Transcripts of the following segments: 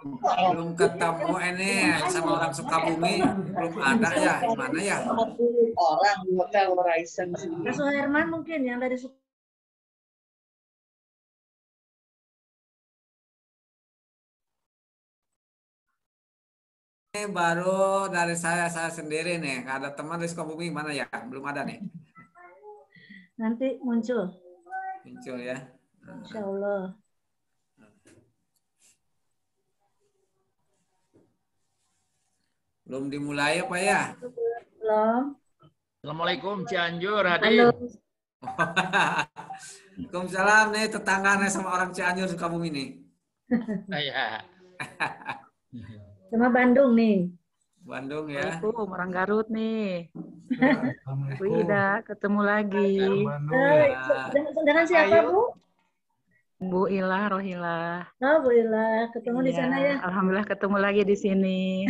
Belum ketemu ini sama orang Sukabumi, belum ada ya, mana ya? Satu orang di Hotel Horizon. Mas Herman mungkin yang dari Ini baru dari saya sendiri nih. Nggak ada teman di Sukabumi, mana ya? Belum ada nih. nanti muncul. Muncul ya. Insya Allah. Belum dimulai apa ya? Belum. Assalamualaikum Cianjur, hadir. Halo. Waalaikumsalam nih, tetangganya sama orang Cianjur Sukabumi nih. Iya. Sama Bandung nih. Bandung ya. Assalamualaikum, orang Garut nih. Bu Ida, ketemu lagi. Dengan siapa, Bu? Bu Ila, Rohila. Oh, Bu Ila, ketemu di sana ya. Alhamdulillah ketemu lagi di sini.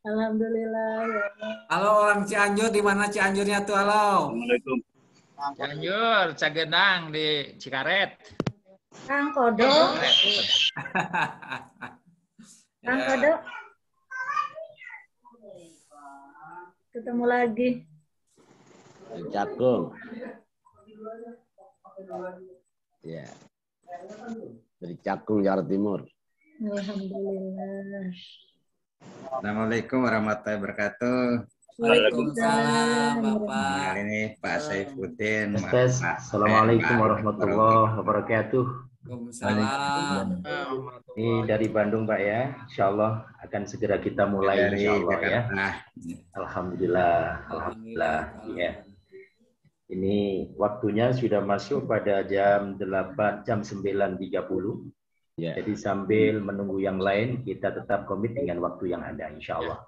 Alhamdulillah ya. Halo orang Cianjur, di mana Cianjurnya tuh? Halo. Assalamualaikum. Cianjur, Cagenang di Cikaret. Kang Kodo. Kang Kodo. Ketemu lagi. Cakung. Ya. Dari Cakung, Jawa Timur. Alhamdulillah. Assalamualaikum warahmatullahi wabarakatuh. Waalaikumsalam, Bapak. Ini Pak Saifuddin. Assalamualaikum warahmatullahi wabarakatuh. Waalaikumsalam. Ini dari Bandung, Pak ya. Insya Allah akan segera kita mulai, Dari insya Allah ya. Jakarta. Alhamdulillah, alhamdulillah. Ya. Ini waktunya sudah masuk pada jam 9.30. Ya. Jadi sambil menunggu yang lain, kita tetap komit dengan waktu yang ada, insya Allah.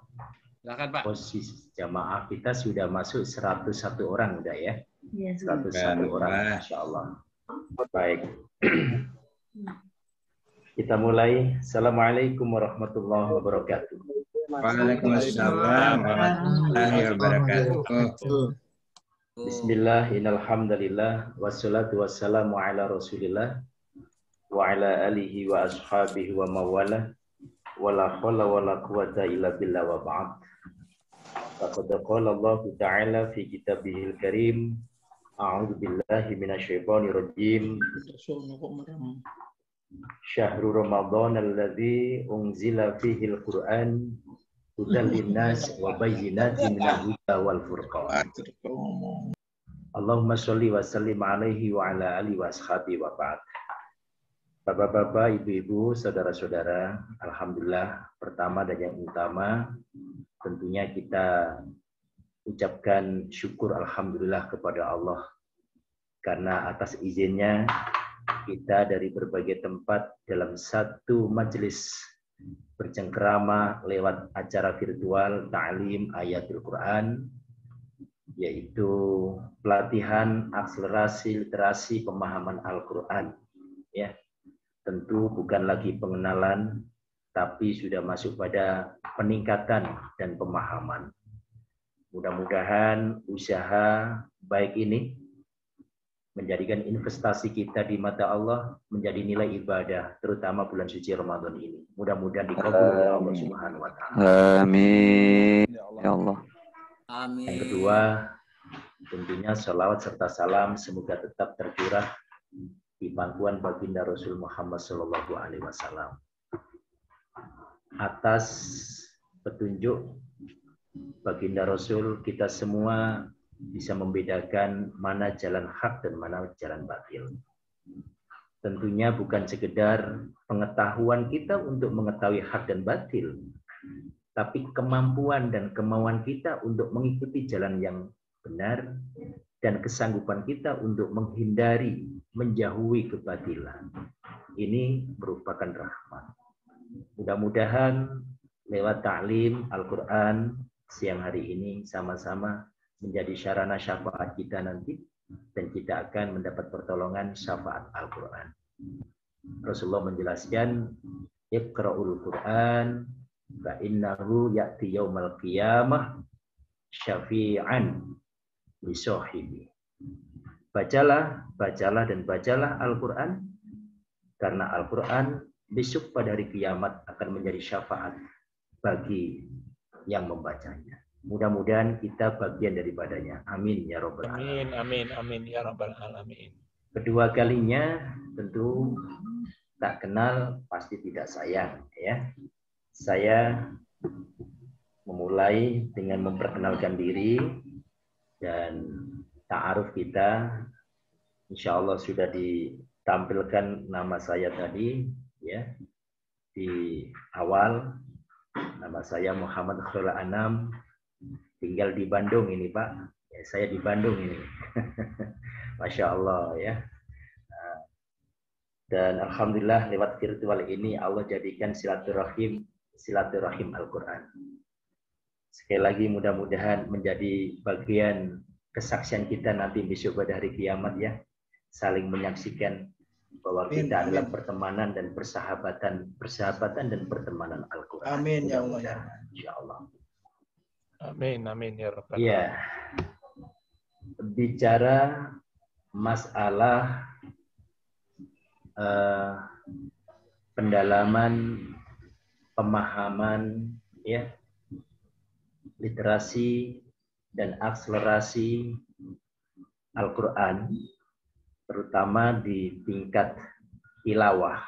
Silakan Pak. Posisi jamaah kita sudah masuk 101 orang, udah ya. Iya. 101 orang, insya Allah. Baik. Kita mulai. Assalamualaikum warahmatullahi wabarakatuh. Waalaikumsalam warahmatullahi wabarakatuh. Bismillah, innalhamdalillah, wassalatu wassalamu ala rasulillah, wa ala alihi wa ashabihi wa mawala, wa la khawla wa la quwata illa billah wa ba'd. Faqad qala Allah ta'ala fi kitabihil karim, a'udzu billahi minasyaitonir rajim. Syahrul Ramadan alladzi unzila fihil Qur'an hudan linnas wa bayyinatin minal huda wal furqan. Allahumma sholli wa sallim alaihi wa ala alihi wa ashabihi wa ba'd. Bapak-bapak, ibu-ibu, saudara-saudara, alhamdulillah pertama dan yang utama tentunya kita ucapkan syukur alhamdulillah kepada Allah karena atas izinnya kita dari berbagai tempat dalam satu majelis bercengkerama lewat acara virtual ta'lim ayatul Quran, yaitu pelatihan akselerasi literasi pemahaman Al-Quran. Ya, tentu bukan lagi pengenalan, tapi sudah masuk pada peningkatan dan pemahaman. Mudah-mudahan usaha baik ini menjadikan investasi kita di mata Allah menjadi nilai ibadah, terutama bulan suci Ramadan ini. Mudah-mudahan dikabul oleh Allah Subhanahu wa taala. Amin. Ya Allah. Amin. Yang kedua, tentunya salawat serta salam semoga tetap tercurah di pangkuan baginda Rasul Muhammad sallallahu alaihi wasallam. Atas petunjuk baginda Rasul, kita semua bisa membedakan mana jalan hak dan mana jalan batil. Tentunya bukan sekedar pengetahuan kita untuk mengetahui hak dan batil, tapi kemampuan dan kemauan kita untuk mengikuti jalan yang benar dan kesanggupan kita untuk menghindari, menjauhi kebatilan. Ini merupakan rahmat. Mudah-mudahan lewat ta'lim Al-Quran siang hari ini sama-sama menjadi sarana syafaat kita nanti, dan kita akan mendapat pertolongan syafaat Al-Quran. Rasulullah menjelaskan, Iqra'ul Quran fa innahu ya'ti yaumal qiyamah syafi'an li sahibi. Bacalah dan bacalah Al-Quran, Karena Al-Quran besok pada hari kiamat akan menjadi syafaat bagi yang membacanya. Mudah-mudahan kita bagian daripadanya. Amin ya Rabbal alamin. Amin ya Rabbal alamin. Kedua kalinya tentu tak kenal pasti tidak sayang, ya. Saya memulai dengan memperkenalkan diri dan ta'aruf kita. Insya Allah sudah ditampilkan nama saya tadi, ya, di awal. Nama saya Muhammad Khairul Anam, tinggal di Bandung ini Pak. Ya, saya di Bandung ini. Masya Allah ya. Dan Alhamdulillah lewat virtual ini Allah jadikan silaturahim Al-Quran. Sekali lagi mudah-mudahan menjadi bagian kesaksian kita nanti besok pada hari kiamat ya. Saling menyaksikan bahwa kita adalah pertemanan dan persahabatan dan pertemanan Al-Quran. Amin ya Allah ya. Insyaallah. Amin ya Rabbal. Iya. Bicara masalah pendalaman pemahaman ya, literasi dan akselerasi Al-Quran, terutama di tingkat tilawah.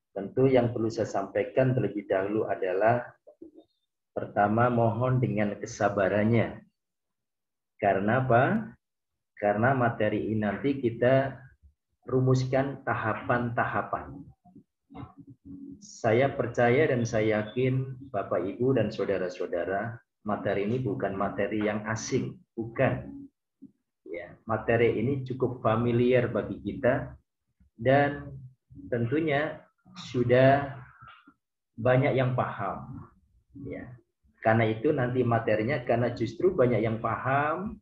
Tentu yang perlu saya sampaikan terlebih dahulu adalah pertama mohon dengan kesabarannya. Karena apa? Karena materi ini nanti kita rumuskan tahapan-tahapan. Saya percaya dan saya yakin Bapak Ibu dan saudara-saudara, materi ini bukan materi yang asing, bukan. Ya, materi ini cukup familiar bagi kita dan tentunya sudah banyak yang paham. Ya. Karena itu nanti materinya, karena justru banyak yang paham,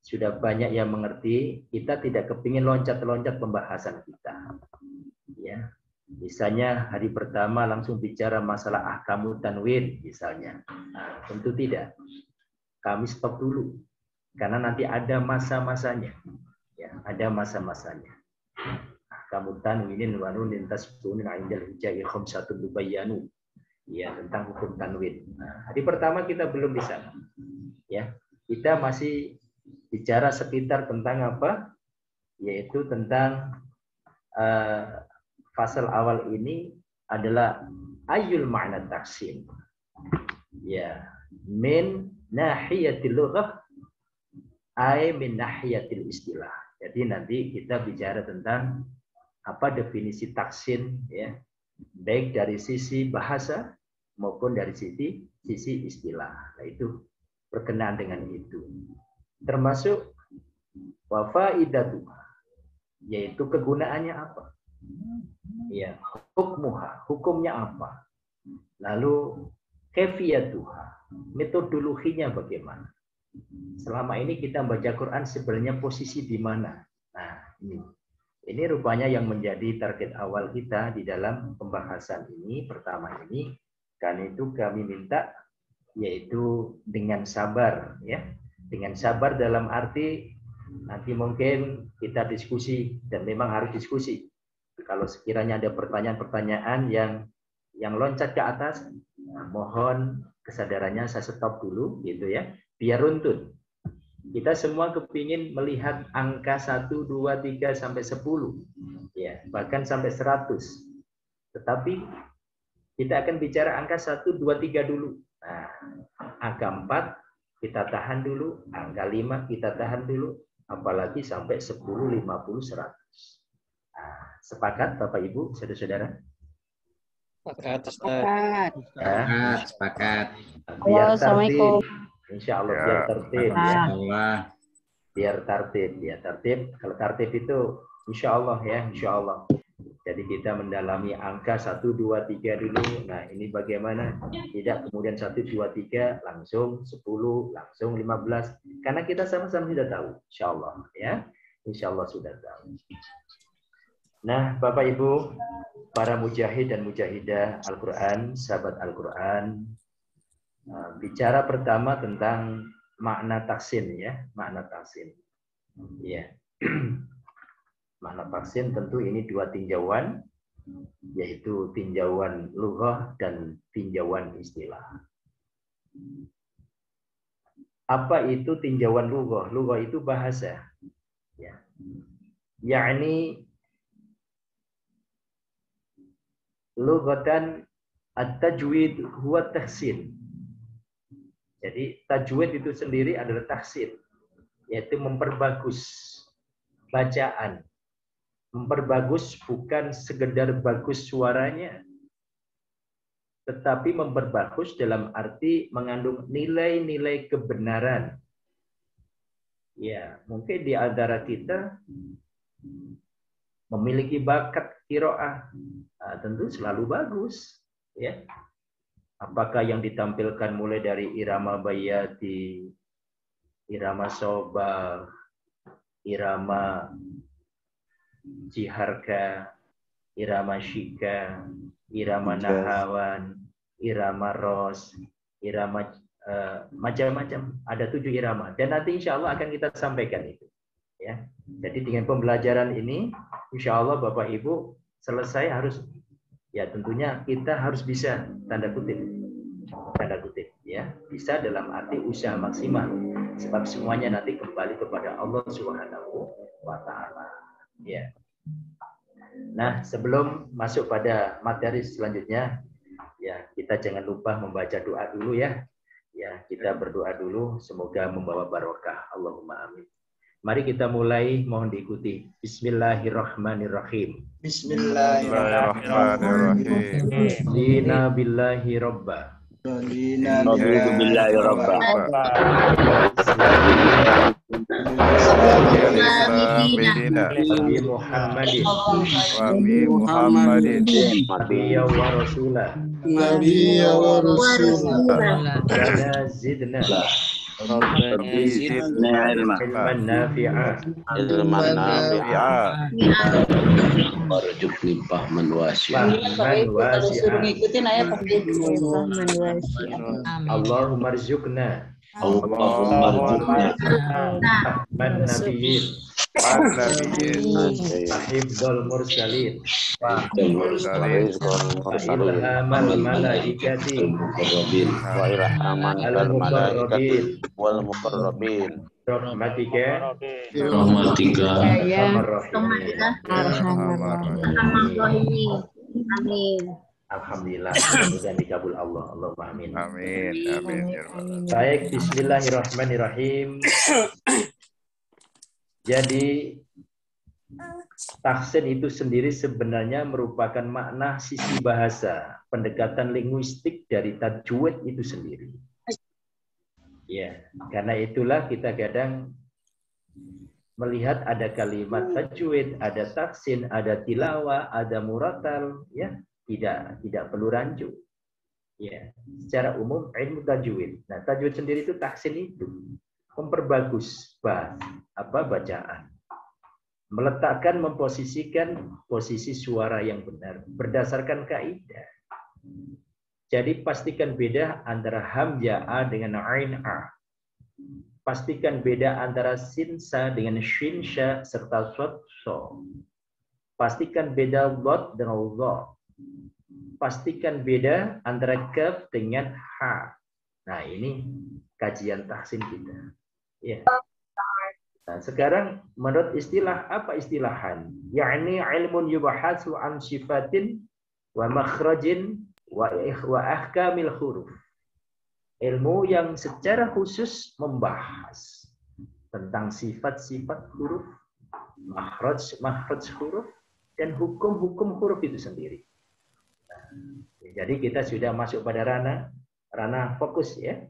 sudah banyak yang mengerti, kita tidak kepingin loncat-loncat pembahasan kita. Ya. Misalnya hari pertama langsung bicara masalah ahkamu tanwin misalnya. Nah, tentu tidak. Kami stop dulu. Karena nanti ada masa-masanya. Ya, ada masa-masanya. Ahkamu tanwinin wa nunin tasbunin 'indal hijai khamsatun tubayyanu. Ya, tentang hukum tanwin. Nah, hari pertama kita belum di sana. Ya, kita masih bicara sekitar tentang apa? Yaitu tentang fasal awal ini adalah ayul ma'na taksim. Ya, min nahiyatil lughah ay min nahiyatil istilah. Jadi nanti kita bicara tentang apa definisi taksim ya, baik dari sisi bahasa maupun dari sisi istilah. Nah, itu berkenaan dengan itu. Termasuk wafaidatu, yaitu kegunaannya apa? Ya, hukmuha, hukumnya apa? Lalu kaifiyatuha, metodologinya bagaimana? Selama ini kita membaca Quran sebenarnya posisi di mana? Nah, ini rupanya yang menjadi target awal kita di dalam pembahasan ini pertama ini. Karena itu kami minta yaitu dengan sabar ya. Dengan sabar dalam arti nanti mungkin kita diskusi dan memang harus diskusi. Kalau sekiranya ada pertanyaan-pertanyaan yang loncat ke atas, nah, mohon kesadarannya saya stop dulu gitu ya, biar runtun. Kita semua kepingin melihat angka 1, 2, 3 sampai 10 ya, bahkan sampai 100. Tetapi kita akan bicara angka 1, 2, 3 dulu. Nah, angka 4 kita tahan dulu, angka 5 kita tahan dulu, apalagi sampai 10, 50, 100. Nah, sepakat Bapak Ibu, saudara-saudara? Sepakat, Ustaz. Sepakat. Biar tertib. Insya Allah biar tertib. Ya. Allah. Biar tertib. Kalau tertib itu insya Allah ya, insya Allah. Jadi kita mendalami angka 1, 2, 3 dulu. Nah, ini bagaimana? Tidak kemudian 1, 2, 3 langsung 10, langsung 15. Karena kita sama-sama sudah tahu, insya Allah ya. Insya Allah sudah tahu. Nah, Bapak Ibu, para mujahid dan mujahidah Al-Quran, sahabat Al-Quran, bicara pertama tentang makna taksin ya, makna taksin. Ya. Makna taksin tentu ini dua tinjauan, yaitu tinjauan lughah dan tinjauan istilah. Apa itu tinjauan lughah? Lughah itu bahasa. Ya. Yakni lughatan at-tajwid huwa tahsin. Jadi tajwid itu sendiri adalah tahsin, yaitu memperbagus bacaan. Memperbagus bukan sekedar bagus suaranya, tetapi memperbagus dalam arti mengandung nilai-nilai kebenaran. Ya, mungkin di antara kita memiliki bakat qiraah, tentu selalu bagus. Ya, apakah yang ditampilkan mulai dari irama bayati, irama sobah, irama jiharka, irama syika, irama nahawan, irama ros, irama macam-macam. Ada 7 irama. Dan nanti insya Allah akan kita sampaikan itu. Ya. Jadi dengan pembelajaran ini, insya Allah Bapak Ibu selesai harus, ya tentunya kita harus bisa tanda kutip, ya bisa dalam arti usaha maksimal. Sebab semuanya nanti kembali kepada Allah Subhanahu wa Ta'ala. Ya. Nah, sebelum masuk pada materi selanjutnya, ya kita jangan lupa membaca doa dulu ya. Ya, kita berdoa dulu, semoga membawa barokah. Allahumma amin. Mari kita mulai, mohon diikuti. Bismillahirrahmanirrahim. Bismillahirrahmanirrahim. Dina billahi robba. Nabi Muhammadin Nabiyya wa rasulah Rabbana zidna ilman nafi'a warzuqni fahman wasi'a. Allahumma rzuqna Ahmad Nabiyyin Ahibdul Mursalin Ilhamal Malaikati Al-Muqarrabin Rahmatika Amin. Alhamdulillah, mudah dikabul Allah. Allahumma amin. Amin. Baik, bismillahirrahmanirrahim. Jadi tahsin itu sendiri sebenarnya merupakan makna sisi bahasa, pendekatan linguistik dari tajwid itu sendiri. Ya, karena itulah kita kadang melihat ada kalimat tajwid, ada tahsin, ada tilawah, ada muratal, ya. Tidak perlu rancu. Ya, secara umum ilmu tajwid. Nah, tajwid sendiri itu tahsin itu memperbagus bacaan. Meletakkan, memposisikan posisi suara yang benar berdasarkan kaidah. Jadi pastikan beda antara hamzah a dengan ain a. Pastikan beda antara sin sa dengan shin sha serta shad so. Pastikan beda dot dengan dha. Pastikan beda antara kaf dengan ha. Nah, ini kajian tahsin kita. Ya. Nah, sekarang menurut istilah, apa istilahan? Yakni ilmun yubahatsu an sifatin wa makhrajin wa ahkamil huruf. Ilmu yang secara khusus membahas tentang sifat-sifat huruf, makhraj huruf, dan hukum-hukum huruf itu sendiri. Jadi kita sudah masuk pada ranah fokus ya.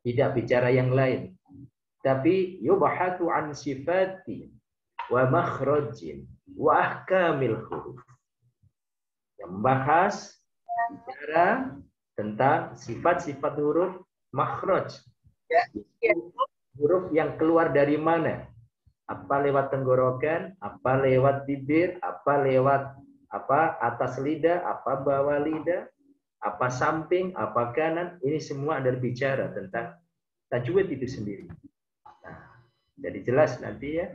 Tidak bicara yang lain. Tapi yubahatu an sifatin wa makhrajin wa ahkamil huruf. Yang membahas bicara tentang sifat-sifat huruf, makhraj. Huruf yang keluar dari mana? Apa lewat tenggorokan, apa lewat bibir, apa lewat atas lidah, apa bawah lidah, apa samping, apa kanan, ini semua adalah bicara tentang tajwid itu sendiri. Nah, jadi jelas nanti ya,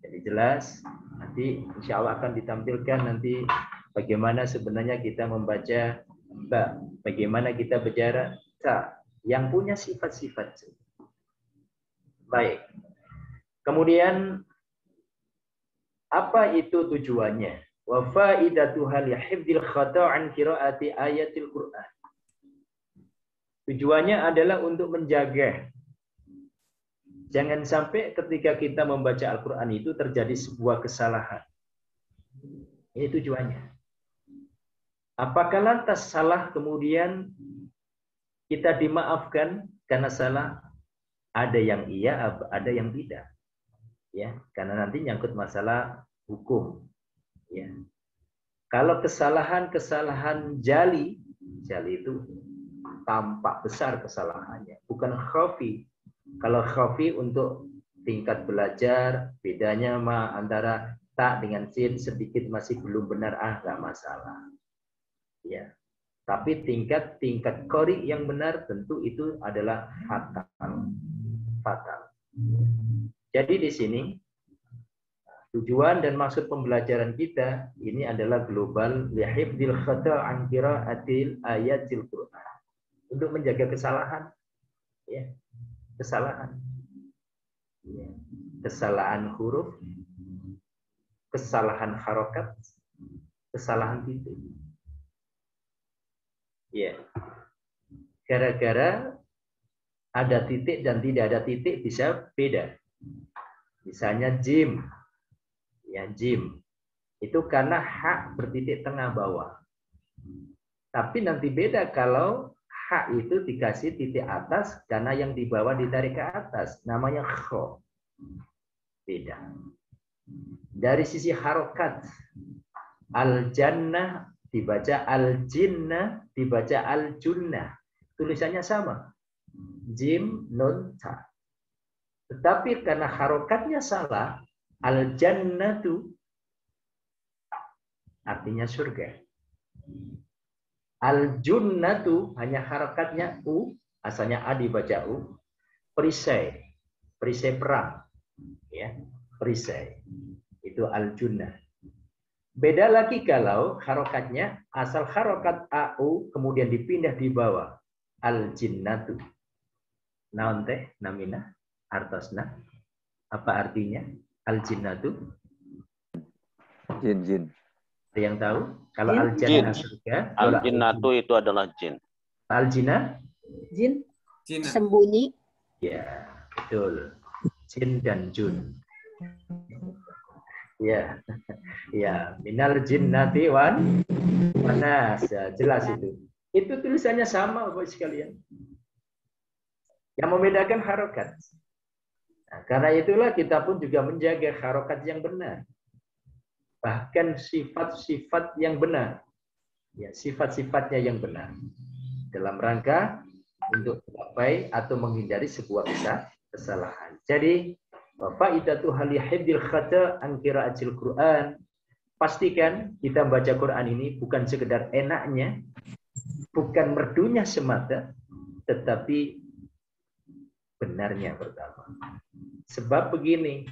jadi jelas. Nanti insya Allah akan ditampilkan nanti bagaimana sebenarnya kita membaca ba, bagaimana kita bicara ta, yang punya sifat-sifat. Baik. Kemudian apa itu tujuannya? Wa faidatuha li hifdzil khata' an qiraati ayatil Qur'an. Tujuannya adalah untuk menjaga. Jangan sampai ketika kita membaca Al-Quran itu terjadi sebuah kesalahan. Ini tujuannya. Apakah lantas salah kemudian kita dimaafkan karena salah? Ada yang iya, ada yang tidak. Ya, karena nanti nyangkut masalah hukum. Ya. Kalau kesalahan jali itu tampak besar kesalahannya, bukan khafi. Kalau khafi untuk tingkat belajar, bedanya antara tak dengan sin sedikit masih belum benar, nggak masalah. Ya. Tapi tingkat qori yang benar tentu itu adalah fatal. Jadi di sini tujuan dan maksud pembelajaran kita ini adalah global lihifdzil khata' an qiraatil ayatil Qur'an. Untuk menjaga kesalahan. Ya. Kesalahan. Ya. Kesalahan huruf, kesalahan harokat, kesalahan titik. Ya. Gara-gara ada titik dan tidak ada titik bisa beda. Misalnya jim. Ya, jim. Itu karena hak bertitik tengah bawah. Tapi nanti beda kalau hak itu dikasih titik atas karena yang di bawah ditarik ke atas. Namanya kho. Beda. Dari sisi harokat. Al-jannah dibaca al-jinnah, dibaca al-junnah. Tulisannya sama. Jim, nun, ta. Tetapi karena harokatnya salah, al-jannatu artinya surga. Al-junnatu hanya harokatnya u, asalnya a dibaca u. Perisai, perisai perang. Ya, perisai. Itu al-junnah. Beda lagi kalau harokatnya asal harokat au kemudian dipindah di bawah. Al-jinnatu. Naon teh namina artosna. Apa artinya? Al-jinnatu? Jin. Ada yang tahu? Kalau al-jannah surga. Al-jinnatu itu adalah jin. Al-jinnah? Jin. Sembunyi. Ya, betul. Jin dan jun. Ya, ya, minal jinnati wan manas, ya, jelas itu. Itu tulisannya sama, Bapak sekalian. Yang membedakan harokat. Nah, karena itulah kita pun juga menjaga harokat yang benar. Bahkan sifat-sifat yang benar. Ya, sifat-sifatnya yang benar. Dalam rangka untuk mencapai atau menghindari sebuah kesalahan. Jadi, faidatu hal hifdzil khata' an qiraatil Qur'an. Pastikan kita membaca Quran ini bukan sekedar enaknya, bukan merdunya semata, tetapi benarnya pertama. Sebab begini,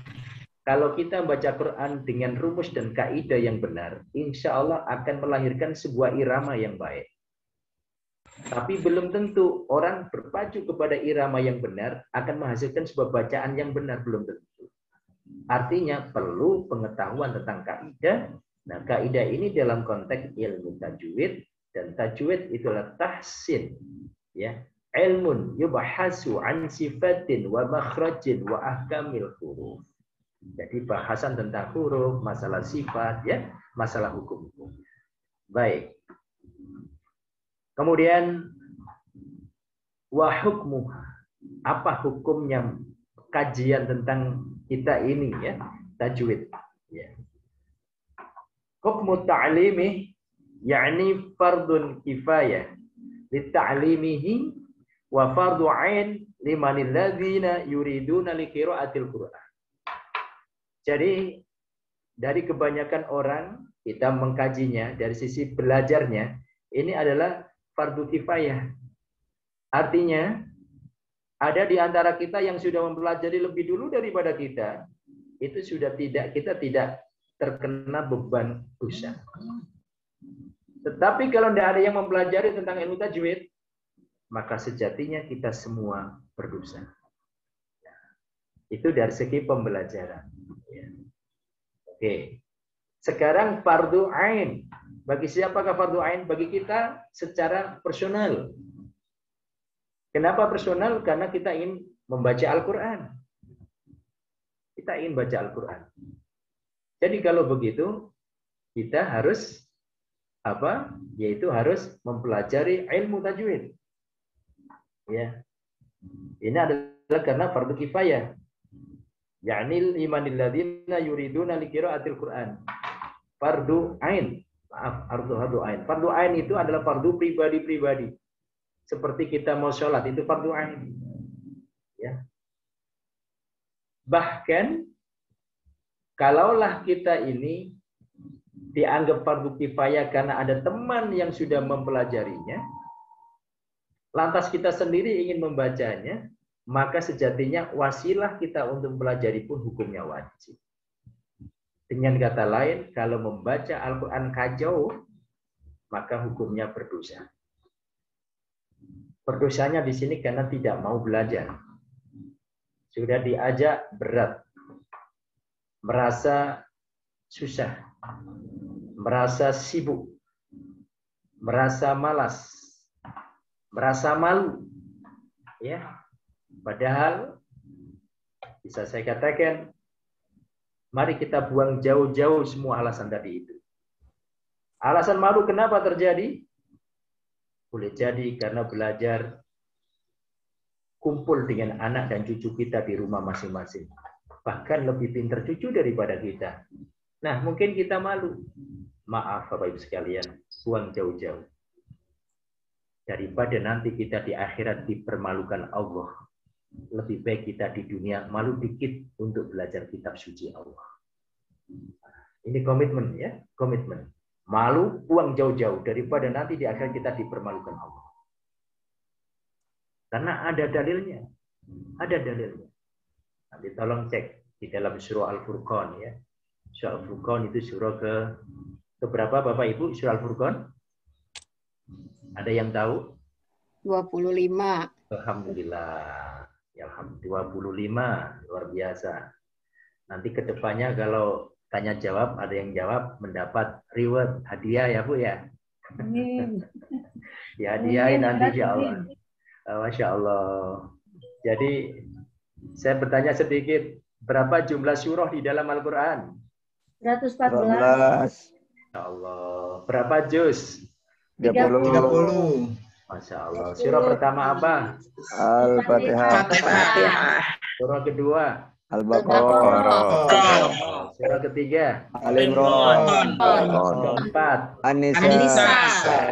kalau kita membaca Quran dengan rumus dan kaidah yang benar, insya Allah akan melahirkan sebuah irama yang baik. Tapi belum tentu orang berpacu kepada irama yang benar akan menghasilkan sebuah bacaan yang benar, belum tentu. Artinya perlu pengetahuan tentang kaidah. Nah, kaidah ini dalam konteks ilmu tajwid, dan tajwid itulah tahsin, ya, ilmun yubahasu an sifatin wa makhrajin wa ahkamil huruf. Jadi bahasan tentang huruf, masalah sifat, ya, masalah hukum-hukum. Baik. Kemudian wa hukmu, apa hukumnya kajian tentang kita ini, ya, tajwid, ya. Hukmu ta'limi yakni fardun kifayah li ta'limihi wa fardu 'ain limanil ladzina yuriduna li qiraatil Qur'an. Jadi dari kebanyakan orang kita mengkajinya dari sisi belajarnya, ini adalah fardu kifayah. Artinya, ada di antara kita yang sudah mempelajari lebih dulu daripada kita, itu sudah kita tidak terkena beban dosa. Tetapi kalau tidak ada yang mempelajari tentang ilmu tajwid, maka sejatinya kita semua berdosa. Itu dari segi pembelajaran. Oke. Sekarang fardu ain. Bagi siapakah fardu ain? Bagi kita secara personal. Kenapa personal? Karena kita ingin membaca Al-Quran. Kita ingin baca Al-Quran. Jadi kalau begitu, kita harus apa? Yaitu harus mempelajari ilmu tajwid. Ya. Ini adalah karena fardu kifayah. Ya'nil imanil ladzina yuriduna liqira'atil Qur'an. Fardu ain. Maaf, fardu ain. Fardu ain itu adalah fardu pribadi-pribadi. Seperti kita mau sholat, itu fardu ain. Ya. Bahkan, kalaulah kita ini dianggap fardu kifayah karena ada teman yang sudah mempelajarinya, lantas kita sendiri ingin membacanya, maka sejatinya wasilah kita untuk mempelajari pun hukumnya wajib. Dengan kata lain, kalau membaca Al-Quran kacau, maka hukumnya berdosa. Berdosanya di sini karena tidak mau belajar. Sudah diajak berat. Merasa susah. Merasa sibuk. Merasa malas. Merasa malu. Ya. Padahal bisa saya katakan, mari kita buang jauh-jauh semua alasan tadi itu. Alasan malu kenapa terjadi? Boleh jadi karena belajar kumpul dengan anak dan cucu kita di rumah masing-masing. Bahkan lebih pintar cucu daripada kita. Nah, mungkin kita malu. Maaf Bapak Ibu sekalian, buang jauh-jauh. Daripada nanti kita di akhirat dipermalukan Allah. Lebih baik kita di dunia malu dikit untuk belajar kitab suci Allah. Ini komitmen ya, komitmen. Malu, buang jauh-jauh daripada nanti di akhir kita dipermalukan Allah. Karena ada dalilnya. Ada dalilnya. Nanti tolong cek di dalam surah Al-Furqan ya. Surah Al-Furqan itu surah ke berapa Bapak Ibu surah Al-Furqan? Ada yang tahu? 25. Alhamdulillah. Ya, 25 luar biasa. Nanti kedepannya kalau tanya jawab ada yang jawab mendapat reward hadiah ya Bu ya. Amin. Ya hadiahin nanti insya Allah. Masya Allah. Jadi saya bertanya sedikit, berapa jumlah surah di dalam Al-Quran? 114. Insya Allah. Berapa juz? 30. Masya Allah. Surah pertama apa? Al-Fatihah. Surah kedua? Al-Baqarah. Surah ketiga? Al-Imran. Keempat? An-Nisa.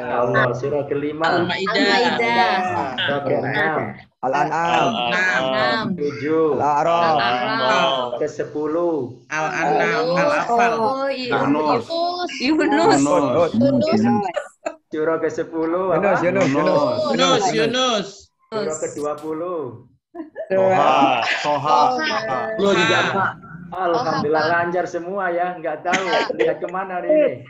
Allah. Surah kelima? Al-Maidah. Surah keenam? Al-An'am. Tujuh? Al-A'raf. Ke-10? Al-Anfal. Yunus. Surah ke-10 apa? Yunus. Surah ke-20? Toha. Alhamdulillah lancar semua ya, nggak tahu lihat kemana ini.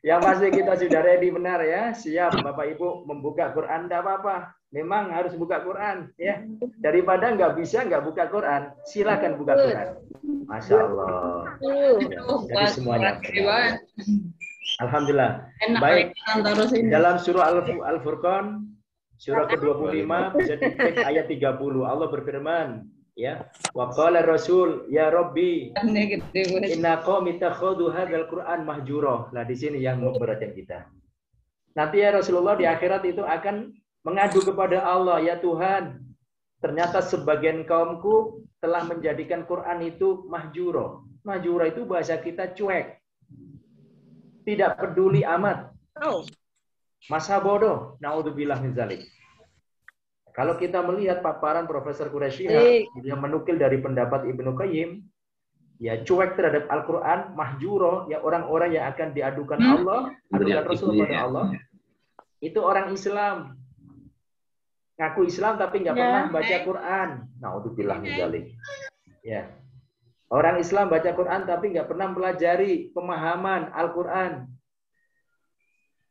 Yang pasti kita sudah ready benar ya, siap Bapak Ibu membuka Quran, tidak apa-apa. Memang harus buka Quran ya. Daripada nggak bisa nggak buka Quran, silakan buka Quran. Masya Allah. Ya, jadi semuanya. Alhamdulillah. Baik. Dalam surah Al-Furqan, surah ke-25 bisa dicek ayat 30. Allah berfirman, ya, wa qala rasul ya rabbi inna qaumi takhadhu hadzal qur'an mahjura. Nah, di sini yang memberatkan kita. Nanti ya Rasulullah di akhirat itu akan mengadu kepada Allah, ya Tuhan, ternyata sebagian kaumku telah menjadikan Quran itu mahjura. Mahjura itu bahasa kita cuek. Tidak peduli amat. Masa bodoh. Naudzubillah min dzalik. Kalau kita melihat paparan Profesor Quraisy yang menukil dari pendapat Ibnu Qayyim, ya cuek terhadap Al-Quran, mahjuro, ya orang-orang yang akan diadukan Allah, adukan Rasul kepada Allah, itu orang Islam. Ngaku Islam tapi nggak pernah baca Quran. Naudzubillah min dzalik. Ya. Orang Islam baca Quran tapi nggak pernah mempelajari pemahaman Al-Quran.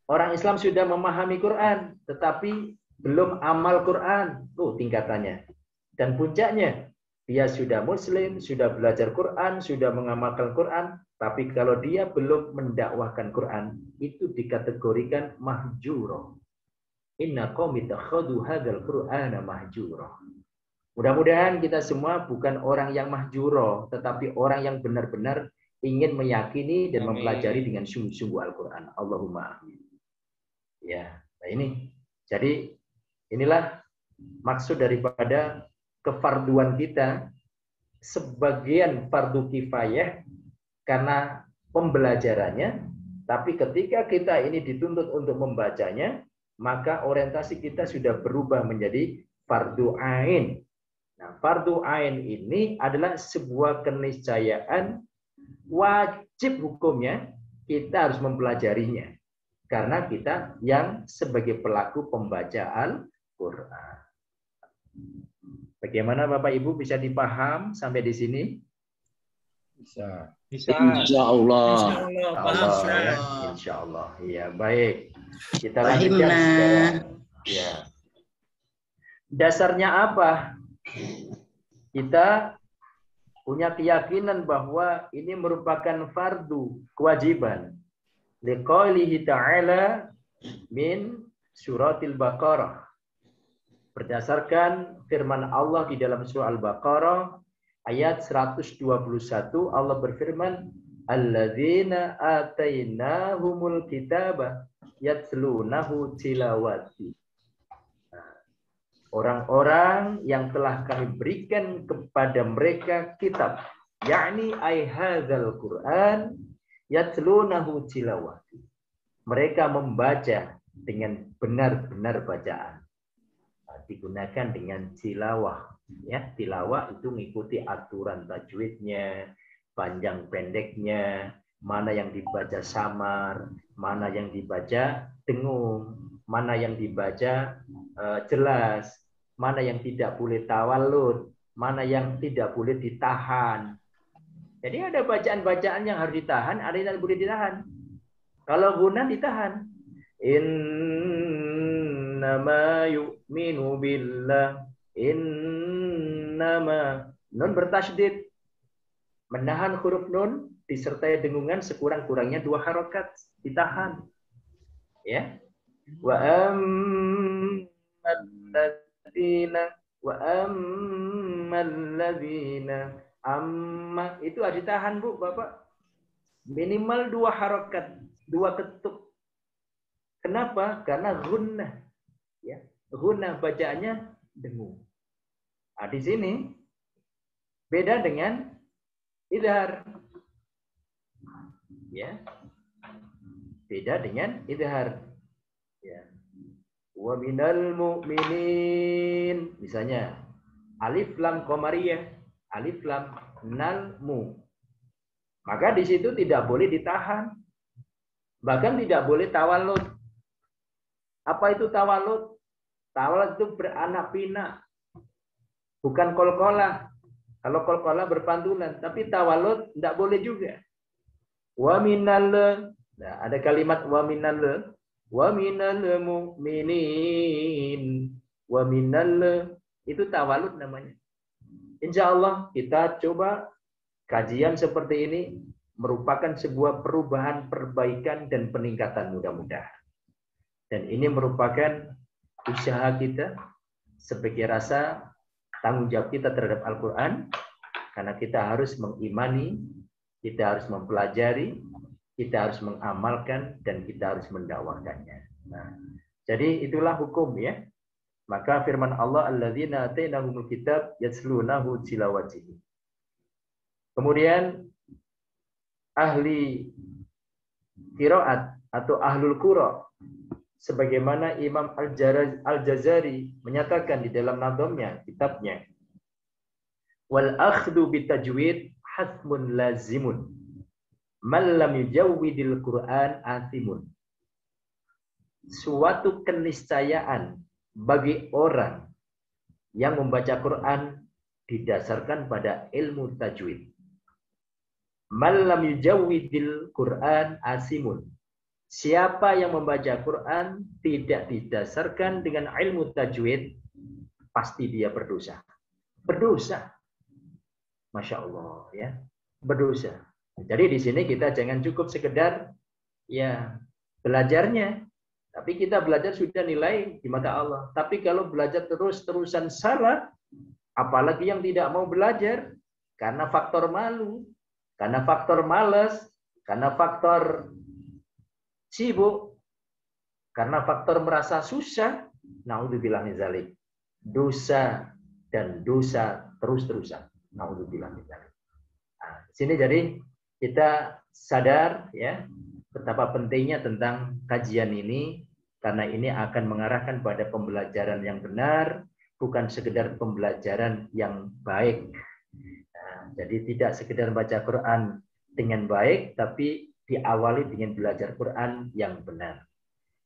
Orang Islam sudah memahami Quran, tetapi belum amal Quran. Tingkatannya. Dan puncaknya, dia sudah Muslim, sudah belajar Quran, sudah mengamalkan Quran, tapi kalau dia belum mendakwahkan Quran, itu dikategorikan mahjuro. Inna qaumi takhadhu hadzal Qur'ana mahjuro. Mudah-mudahan kita semua bukan orang yang mahjuro, tetapi orang yang benar-benar ingin meyakini dan mempelajari dengan sungguh-sungguh Al-Quran. Allahumma amin. Ya, nah ini. Jadi inilah maksud daripada kefarduan kita. Sebagian fardu kifayah karena pembelajarannya, tapi ketika kita ini dituntut untuk membacanya, maka orientasi kita sudah berubah menjadi fardu ain. Nah, fardu ain ini adalah sebuah keniscayaan wajib hukumnya, kita harus mempelajarinya. Karena kita yang sebagai pelaku pembacaan Quran. Bagaimana Bapak Ibu bisa dipaham sampai di sini? Bisa. Insya Allah. Insya Allah. Ya, baik. Kita lanjutkan sekarang. Ya. Dasarnya apa? Kita punya keyakinan bahwa ini merupakan fardu, kewajiban. Liqaulihi ta'ala min suratil Baqarah. Berdasarkan firman Allah di dalam surah Al-Baqarah ayat 121, Allah berfirman, alladzina atainahumul kitaba yatlunahu tilawati. Orang-orang yang telah kami berikan kepada mereka kitab, yakni ay hadzal Qur'an yatlunahu tilawati. Mereka membaca dengan benar-benar bacaan. Digunakan dengan tilawah. Ya, tilawah itu mengikuti aturan tajwidnya, panjang pendeknya, mana yang dibaca samar, mana yang dibaca dengung, mana yang dibaca jelas, mana yang tidak boleh tawalud, mana yang tidak boleh ditahan. Jadi ada bacaan-bacaan yang harus ditahan, ada yang tidak boleh ditahan. Kalau guna ditahan. Innama yu'minu billah. Innama. Nun bertasydid. Menahan huruf nun disertai dengungan sekurang-kurangnya 2 harokat. Ditahan. Ya. Wa ammalladzina amma itu harus ditahan Bu, Bapak. Minimal 2 harokat, 2 ketuk. Kenapa? Karena gunnah. Ya, gunnah bacaannya dengung. Nah, di sini beda dengan idhar. Ya. Beda dengan idhar. Ya. Wa minal mu'minin. Misalnya alif lam qamariyah, alif lam nal mu. Maka di situ tidak boleh ditahan. Bahkan tidak boleh tawalud. Apa itu tawalud? Tawalud itu beranak pinak. Bukan kolkolah. Kalau kolkolah berpantulan. Tapi tawalud tidak boleh juga. Wa minal. Nah, ada kalimat wa minal. Wa minal mu'minin. Wa minal. Itu tawalud namanya. Insya Allah kita coba kajian seperti ini merupakan sebuah perubahan, perbaikan, dan peningkatan mudah-mudahan. Dan ini merupakan usaha kita sebagai rasa tanggung jawab kita terhadap Al-Quran, karena kita harus mengimani, kita harus mempelajari, kita harus mengamalkan, dan kita harus mendakwakannya. Nah, jadi itulah hukum ya. Maka firman Allah, alladzina atainahumul kitab yatslunahu tilawatihi. Kemudian ahli qiraat atau ahlul qura, sebagaimana Imam Al-Jazari menyatakan di dalam nadhamnya, kitabnya, wal akhdhu bitajwid hasmun lazimun man lam yujawwidil Qur'an athimun. Suatu keniscayaan bagi orang yang membaca Quran didasarkan pada ilmu tajwid. Man lam yujawwidil Quran asimun. Siapa yang membaca Quran tidak didasarkan dengan ilmu tajwid, pasti dia berdosa. Berdosa. Masya Allah, ya. Berdosa. Jadi di sini kita jangan cukup sekedar ya belajarnya, tapi kita belajar sudah nilai di mata Allah. Tapi kalau belajar terus-terusan salah, apalagi yang tidak mau belajar karena faktor malu, karena faktor malas, karena faktor sibuk, karena faktor merasa susah, naudzubillah min dzalik. Dosa dan dosa terus-terusan. Naudzubillah min dzalik. Nah, sini jadi kita sadar ya betapa pentingnya tentang kajian ini, karena ini akan mengarahkan pada pembelajaran yang benar, bukan sekedar pembelajaran yang baik. Nah, jadi tidak sekedar baca Quran dengan baik, tapi diawali dengan belajar Quran yang benar.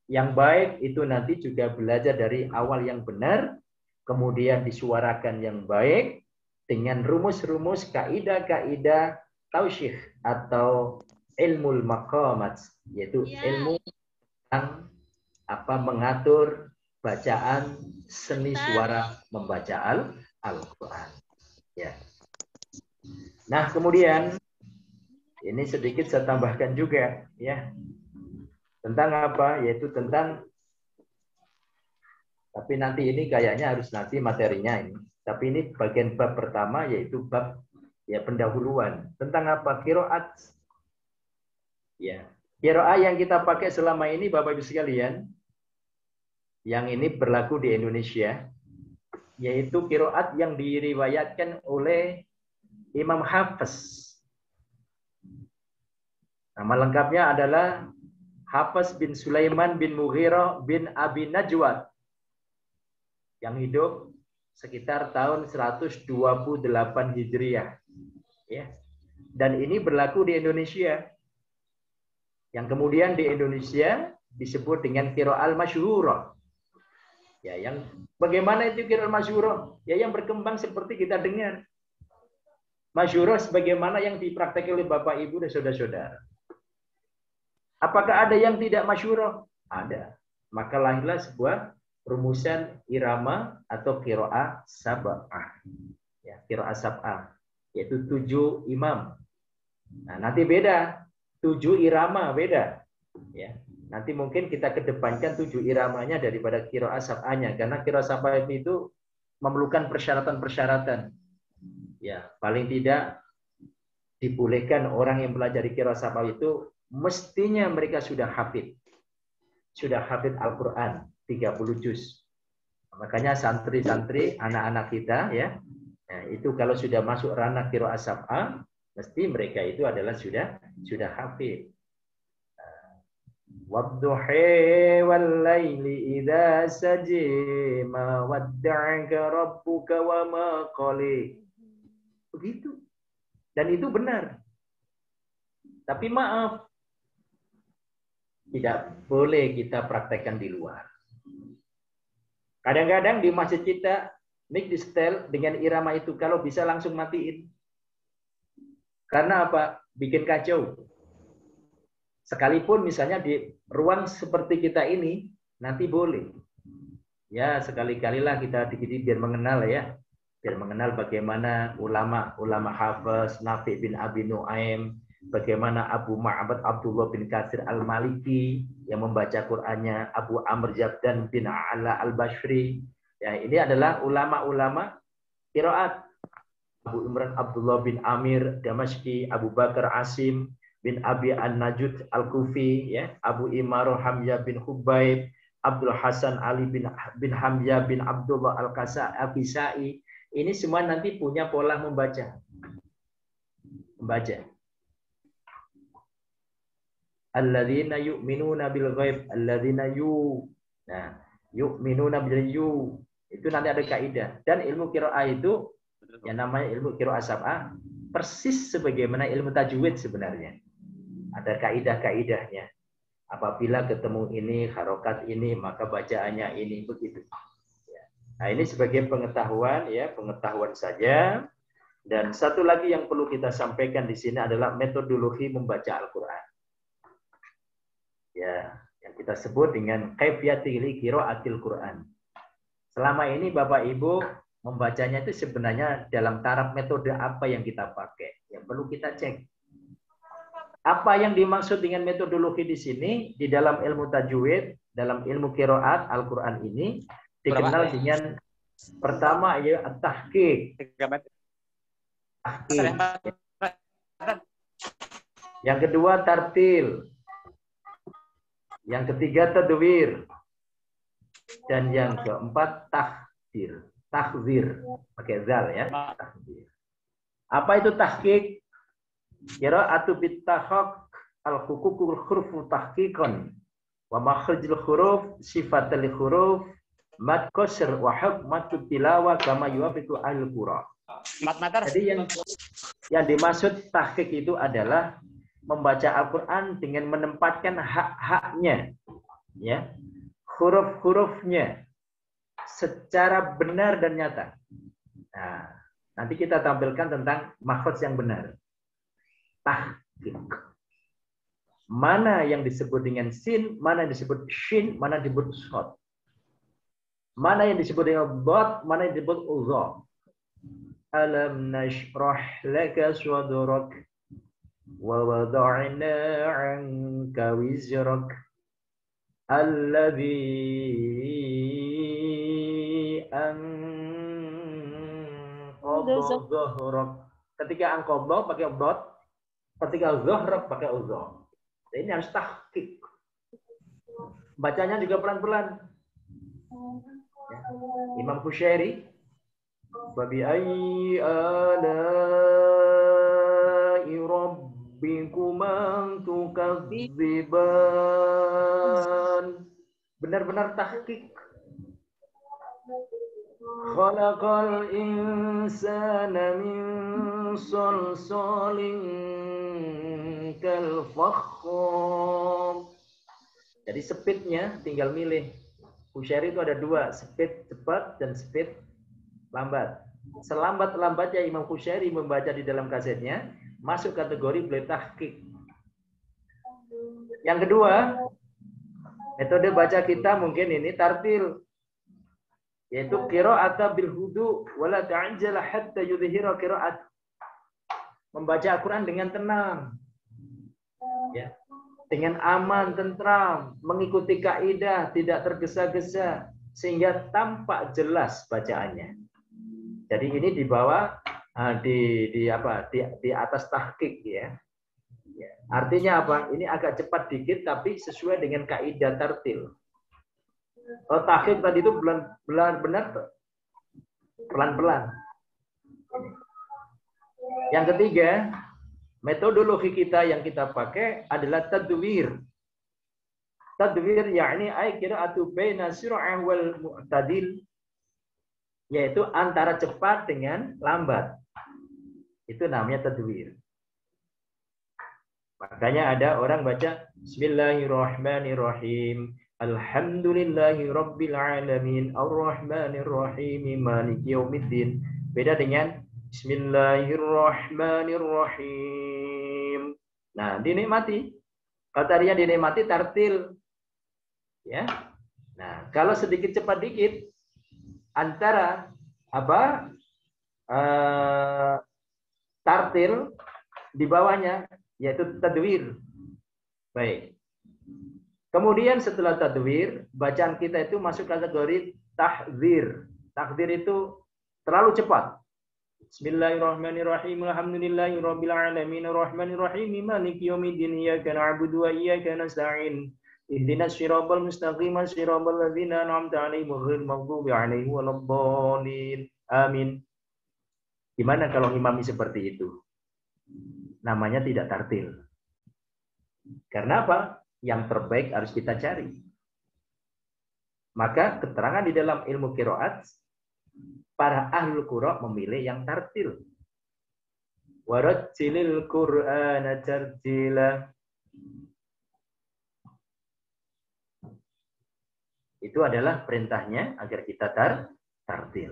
Yang baik itu nanti juga belajar dari awal yang benar, kemudian disuarakan yang baik dengan rumus-rumus kaidah-kaidah tausyih atau ilmu maqamat, yaitu ilmu tentang mengatur bacaan seni suara membaca Al-Quran. Ya. Nah, kemudian ini sedikit saya tambahkan juga ya. Tentang apa? Yaitu tentang, tapi nanti ini kayaknya harus nanti materinya ini. Tapi ini bagian bab pertama, yaitu bab ya pendahuluan. Tentang apa? Qiraat. Ya. Qiraat yang kita pakai selama ini Bapak Ibu sekalian, yang ini berlaku di Indonesia, yaitu qiraat yang diriwayatkan oleh Imam Hafiz. Nama lengkapnya adalah Hafiz bin Sulaiman bin Mughirah bin Abi Najwad, yang hidup sekitar tahun 128 Hijriah. Ya. Dan ini berlaku di Indonesia. Yang kemudian di Indonesia disebut dengan qiraat masyhurah. Ya, yang bagaimana itu qiraat masyhurah? Ya, yang berkembang seperti kita dengar. Masyhurah sebagaimana yang dipraktikkan oleh Bapak Ibu dan saudara-saudara. Apakah ada yang tidak masyhurah? Ada. Maka lahirlah sebuah rumusan irama atau qiraat sab'ah. Ya, qiraat sab'ah, yaitu 7 imam. Nah, nanti beda. 7 irama beda. Ya. Nanti mungkin kita kedepankan 7 iramanya daripada qiraat sab'ahnya, karena qiraat sab'ah itu memerlukan persyaratan-persyaratan. Ya, paling tidak dibolehkan orang yang belajar qiraat sab'ah itu mestinya mereka sudah hafid Al-Quran 30 juz. Makanya santri-santri, anak-anak kita ya, nah, itu kalau sudah masuk ranah qiraat sab'ah, mesti mereka itu adalah sudah hafid. Wadduhi wal laili idza saji ma wadda'aka rabbuka wa ma qali. Begitu. Dan itu benar. Tapi maaf, tidak boleh kita praktekkan di luar. Kadang-kadang di masjid kita mic di setel dengan irama itu, kalau bisa langsung matiin. Karena apa? Bikin kacau. Sekalipun misalnya di ruang seperti kita ini, nanti boleh. Ya, sekali-kalilah kita dikit biar mengenal ya. Biar mengenal bagaimana ulama Hafiz Nafi bin Abi Nuaim, bagaimana Abu Ma'bad Abdullah bin Katsir Al-Maliki yang membaca Qur'annya, Abu Amr Jabdan bin Ala Al-Bashri. Ya, ini adalah ulama-ulama qiraat. Abu Imran Abdullah bin Amir Damashki, Abu Bakar Asim bin Abi An-Najud Al-Kufi, ya, Abu Imaroh Hamzah bin Hubaib, Abdul Hasan Ali bin Hamzah bin Abdullah Al-Kisai. Ini semua nanti punya pola membaca. Alladzina yu'minuna bil ghaib, alladzina yu'minuna bil yu. Itu nanti ada kaidah. Dan ilmu qiraah itu yang namanya ilmu qiraah sab'ah persis sebagaimana ilmu tajwid sebenarnya. Ada kaidah-kaidahnya. Apabila ketemu ini, harokat ini, maka bacaannya ini, begitu. Nah, ini sebagai pengetahuan ya, pengetahuan saja Dan satu lagi yang perlu kita sampaikan di sini adalah metodologi membaca Al-Quran. Ya, yang kita sebut dengan kaifiyatil qiraatil Quran. Selama ini Bapak Ibu membacanya itu sebenarnya dalam taraf metode apa yang kita pakai. Yang perlu kita cek. Apa yang dimaksud dengan metodologi di sini di dalam ilmu tajwid, dalam ilmu qiraat Al-Quran ini dikenal dengan pertama ya at-tahqiq. Yang kedua tartil. Yang ketiga tadwir. Dan yang keempat tahdir. Tahzir. Pakai zal ya. Tahzir. Apa itu tahqiq? Qira'atu bittahaq al-hukukul hurfu tahqiqan wa makhrajul huruf sifatul huruf mad qasr wa hukmatut tilawah kama yuwafiqu al-qura. Jadi yang dimaksud tahqiq itu adalah membaca Al-Qur'an dengan menempatkan hak-haknya, ya, huruf-hurufnya secara benar dan nyata. Nah, nanti kita tampilkan tentang makhraj yang benar. Tahqiq. Mana yang disebut dengan sin, mana yang disebut shin, mana yang disebut shad. Mana yang disebut dengan dot, mana yang disebut uzza. Alam nashrah laka sadrak wa wada'na 'anka wizrak alladhi anqadha dhahrak. Ketika anqadha pakai dot, ketika dhahrak pakai uzza. Ini harus tahqiq. Bacanya juga pelan-pelan. Ya. Imam Qushairi Babi ayyi ala'i rabbikuma tukadziban. Benar-benar tahqiq. Khalaqal insana min salsalin kal fakhar. Jadi speednya tinggal milih. Qushairi itu ada dua, speed cepat dan speed lambat. Selambat-lambatnya Imam Qushairi membaca di dalam kasetnya, masuk kategori boleh tahqiq. Yang kedua, metode baca kita mungkin ini tartil, yaitu qira'ata bil hudu wala ta'ajjala hatta yudhhira qira'at. Membaca Al-Quran dengan tenang, ya, dengan aman, tentram, mengikuti kaidah, tidak tergesa-gesa, sehingga tampak jelas bacaannya. Jadi ini di bawah di atas tahqiq ya. Ya. Artinya apa? Ini agak cepat dikit tapi sesuai dengan kaidah tartil. Kalau tahqiq tadi itu benar-benar pelan-pelan. Yang ketiga, metodologi kita yang kita pakai adalah tadwir. Tadwir yakni ay qira'atu baina sir'ah wal mu'tadil, yaitu antara cepat dengan lambat. Itu namanya tadwir. Makanya ada orang baca Bismillahirrahmanirrahim. Alhamdulillahi rabbil alamin arrahmanirrahim maliki yaumiddin. Beda dengan Bismillahirrahmanirrahim. Nah, dinikmati. Kalau tadinya dinikmati tartil. Ya. Nah, kalau sedikit cepat dikit antara tartil di bawahnya yaitu tadwir. Baik. Kemudian setelah tadwir, bacaan kita itu masuk kategori tahdzir. Tahdzir itu terlalu cepat. Bismillahirrahmanirrahim. Alhamdulillahirabbil alamin arrahmanirrahim maliki yaumiddin iyyaka na'budu wa iyyaka nasta'in. Ihdinas siratal mustaqim siratal ladzina an'amta 'alaihim ghairil maghdubi 'alaihim waladdallin. Amin. Gimana kalau imami seperti itu? Namanya tidak tartil. Karena apa? Yang terbaik harus kita cari. Maka keterangan di dalam ilmu qiraat, para ahlul qura memilih yang tartil. Warattilil Qur'ana tartila. Itu adalah perintahnya agar kita tartil.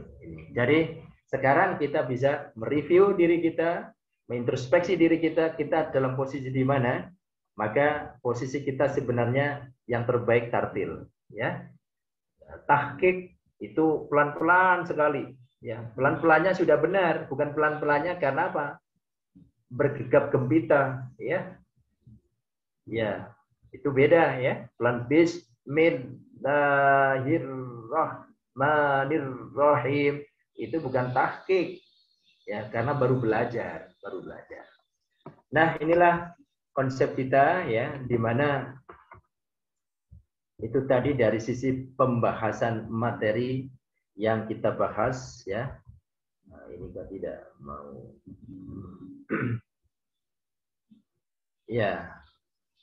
Jadi sekarang kita bisa mereview diri kita, mengintrospeksi diri kita dalam posisi di mana, maka posisi kita sebenarnya yang terbaik tartil, ya. Tahqiq itu pelan-pelan sekali, ya. Pelan-pelannya sudah benar, bukan pelan-pelannya karena apa? Bergegap gempita, ya. Ya, itu beda, ya. Pelan Bismillahirrahmanirrahim itu bukan tahqiq, ya, karena baru belajar. Nah, inilah konsep kita, ya, di mana itu tadi dari sisi pembahasan materi yang kita bahas, ya. Nah, ini kan tidak mau. Ya.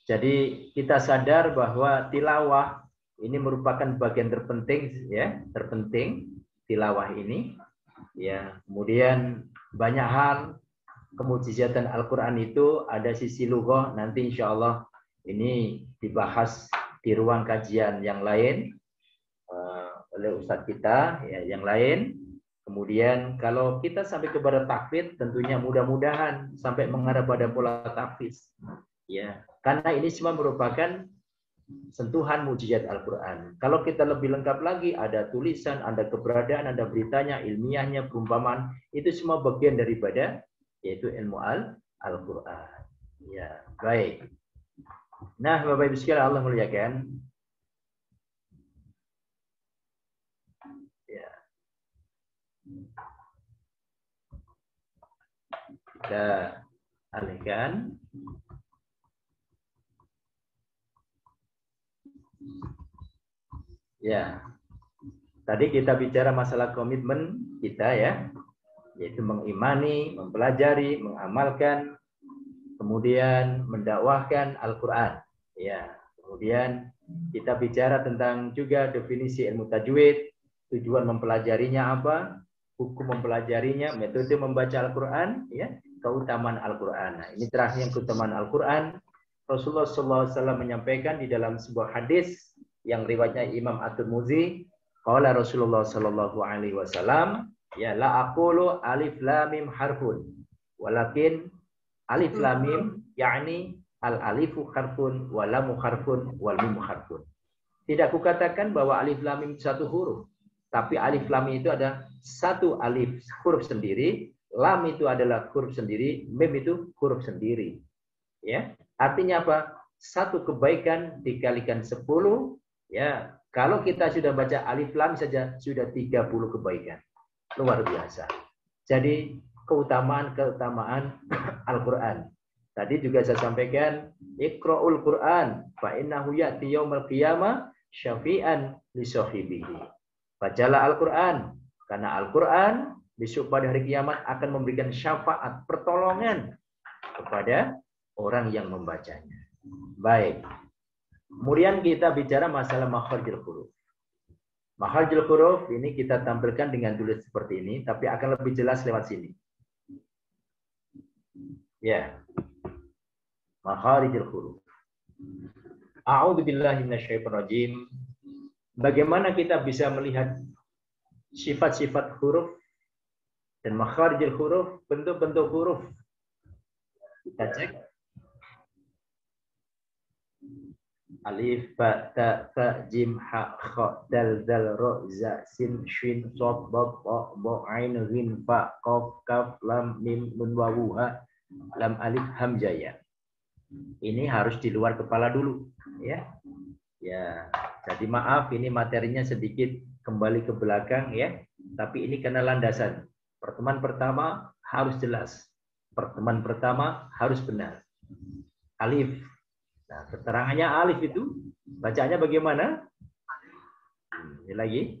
Jadi kita sadar bahwa tilawah ini merupakan bagian terpenting, ya, terpenting tilawah ini, ya. Kemudian banyak hal kemujizatan Al-Quran itu ada sisi lughah, nanti insya Allah ini dibahas di ruang kajian yang lain oleh Ustadz kita, ya, yang lain. Kemudian kalau kita sampai kepada tahfidz, tentunya mudah-mudahan sampai mengarah pada pola tahfidz, ya. Karena ini semua merupakan sentuhan mujizat Al-Quran. Kalau kita lebih lengkap lagi, ada tulisan, ada keberadaan, ada beritanya, ilmiahnya, perumpamaan, itu semua bagian daripada yaitu ilmu Al-Quran. Ya, baik. Nah, Bapak Ibu sekalian Allah muliakan. Ya. Kita alihkan. Ya, tadi kita bicara masalah komitmen kita, ya, yaitu mengimani, mempelajari, mengamalkan, kemudian mendakwahkan Al-Quran. Ya, kemudian kita bicara tentang juga definisi ilmu tajwid, tujuan mempelajarinya apa, hukum mempelajarinya, metode membaca Al-Quran, ya, keutamaan Al-Quran. Nah, ini terakhir yang keutamaan Al-Quran. Rasulullah SAW menyampaikan di dalam sebuah hadis yang riwayatnya Imam At-Tirmidzi, qala Rasulullah sallallahu alaihi wasallam, ya, la aqulu alif lam mim harfun, walakin alif lam mim yakni al alifu harfun wal lamu harfun wal mim harfun. Tidak kukatakan bahwa alif lam mim satu huruf, tapi alif lam itu ada satu alif huruf sendiri, lam itu adalah huruf sendiri, mim itu huruf sendiri. Ya, artinya apa? Satu kebaikan dikalikan 10. Ya, kalau kita sudah baca alif lam saja sudah 30 kebaikan. Luar biasa. Jadi keutamaan Al-Quran. Tadi juga saya sampaikan, Iqra'ul Quran fa innahu ya'ti yaumil qiyamah syafi'an li sahibihi. Bacalah Al-Quran karena Al-Quran besok pada hari kiamat akan memberikan syafaat pertolongan kepada orang yang membacanya. Baik. Kemudian kita bicara masalah makharijul huruf. Makharijul huruf ini kita tampilkan dengan tulis seperti ini, tapi akan lebih jelas lewat sini. Ya. Makharijul huruf. A'udzubillahi minasyaitonir rajim. Bagaimana kita bisa melihat sifat-sifat huruf dan makharijul huruf, bentuk-bentuk huruf. Kita cek. Alif, ba, ta, fa, jim, ha, kha, dal, dal, ro, za, sin, shin, sod, dot, ta, ba, ain, ghin, fa, qaf, kaf, lam, mim, nun, wawu, ha, lam, alif, hamzah, ya. Ini harus di luar kepala dulu, ya. Ya, jadi maaf ini materinya sedikit kembali ke belakang, ya. Tapi ini karena landasan. Pertemuan pertama harus jelas. Pertemuan pertama harus benar. Alif. Nah, keterangannya alif itu bacanya bagaimana? Ini lagi.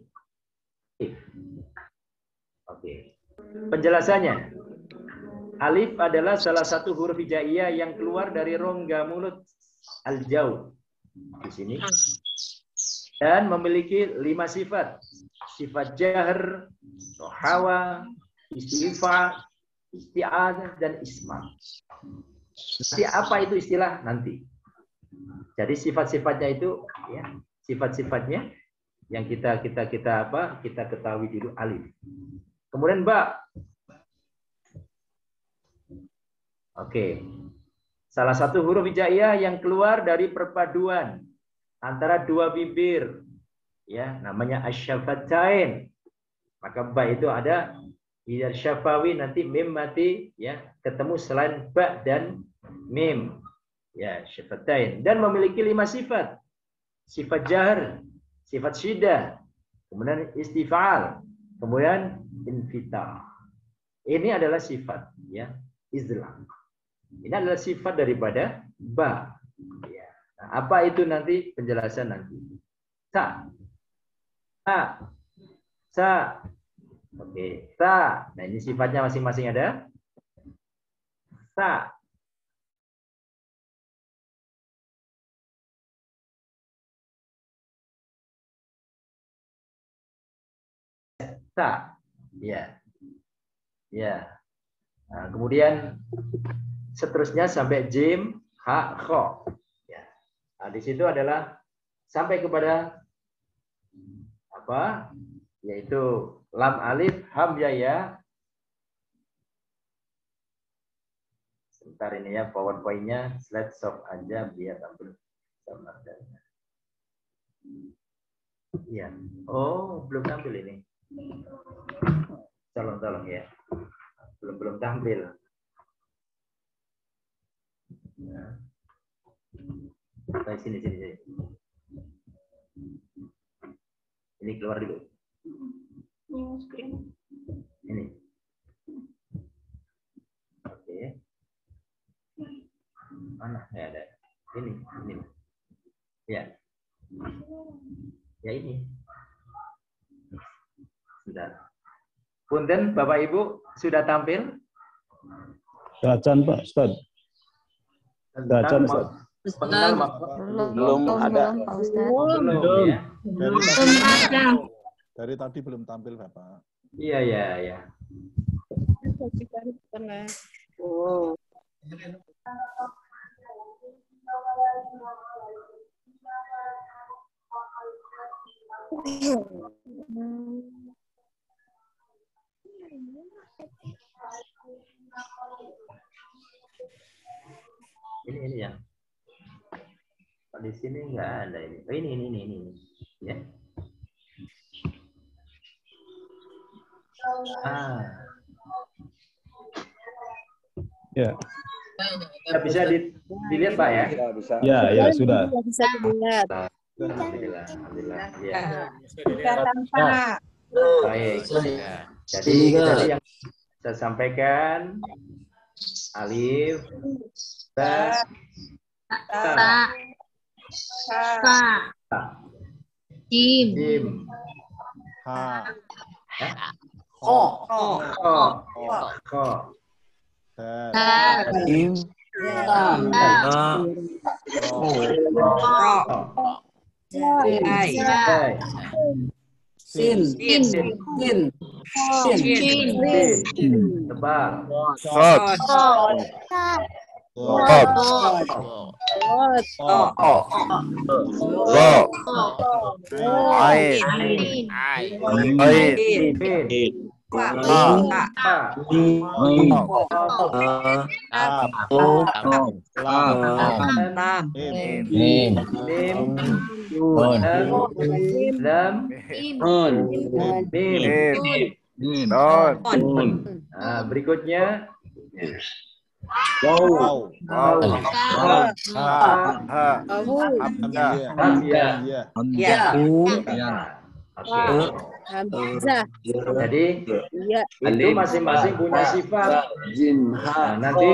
Oke. Penjelasannya. Alif adalah salah satu huruf hijaiyah yang keluar dari rongga mulut al-jaw di sini. Dan memiliki 5 sifat. Sifat jahr, rohawa, istifa, isti'adah, dan isma. Nanti apa itu istilah? Nanti. Jadi sifat-sifatnya itu, ya, sifat-sifatnya yang kita ketahui dulu alif. Kemudian ba. Oke. Salah satu huruf hijaiyah yang keluar dari perpaduan antara dua bibir, ya, namanya asyafatain. Maka ba itu ada hidar syafawi, nanti mim mati, ya, ketemu selain ba dan mim, ya, syafatain, dan memiliki 5 sifat. Sifat jahr, sifat syiddah, kemudian istifal, kemudian infitah. Ini adalah sifat, ya, izlam. Ini adalah sifat daripada ba. Ya. Nah, apa itu nanti penjelasan nanti. Sa, sa, oke, sa. Nah ini sifatnya masing-masing ada. Sa. Sa, ya, ya. Nah, kemudian seterusnya sampai jim, ha, kho. Ya. Nah, di situ adalah sampai kepada apa? Yaitu lam alif, ham ya. Sebentar ini ya, PowerPoint-nya slide shop aja biar tampil sama adanya. Iya. Oh, belum tampil ini. Tolong ya. Belum tampil. Nah. Sini. Ini keluar dulu. Ini. Oke. Mana? Ya ada. Ini. Ya. Ya ini. Sudah. Punten Bapak Ibu sudah tampil? Bacaan Pak Ustaz. Bacaan Ustaz. Belum ada. Belum ya. Dari tadi belum tampil Bapak. Iya. Oh. Ini ya. Di sini nggak ada ini. Oh, ini. Ya. Ya. Bisa dilihat Pak ya? Ya, sudah. Bisa dilihat. Alhamdulillah. Ya. Kelihatan Pak. Baik. Jadi tadi yang saya sampaikan alif, ba, ta, jim, Ha, kho, Im, Sin. tebal, berikutnya jadi itu masing-masing punya sifat. Nah, nanti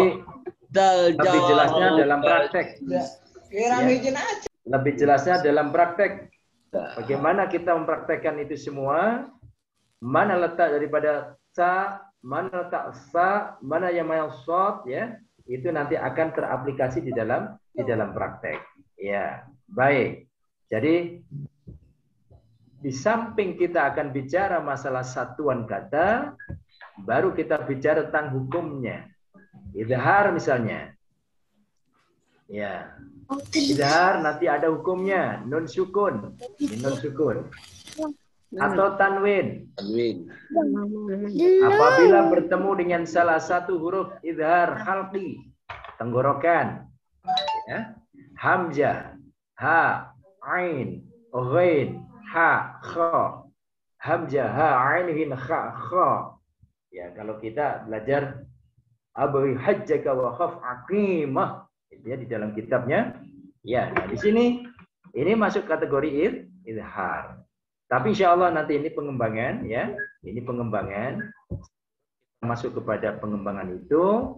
lebih jelasnya dalam praktek. Lebih jelasnya dalam praktek. Bagaimana kita mempraktekkan itu semua? Mana letak daripada sa, mana letak sa, mana yang short, ya? Itu nanti akan teraplikasi di dalam praktek. Ya, baik. Jadi di samping kita akan bicara masalah satuan kata, baru kita bicara tentang hukumnya. Idhar misalnya. Ya. Idhar nanti ada hukumnya, nun sukun. Ini nun sukun. atau tanwin. Tanwin. Apabila bertemu dengan salah satu huruf idhar khalqi, tenggorokan, ya, hamzah, ha, ain, ghain, ha, kha, hamzah, ha, ain, hin, kha, kha. Ya, kalau kita belajar abri hajjaka wa khaf aqimah, itu ya di dalam kitabnya. Ya, nah di sini ini masuk kategori idhar. Tapi insya Allah nanti ini pengembangan, ya. Ini pengembangan. Masuk kepada pengembangan itu,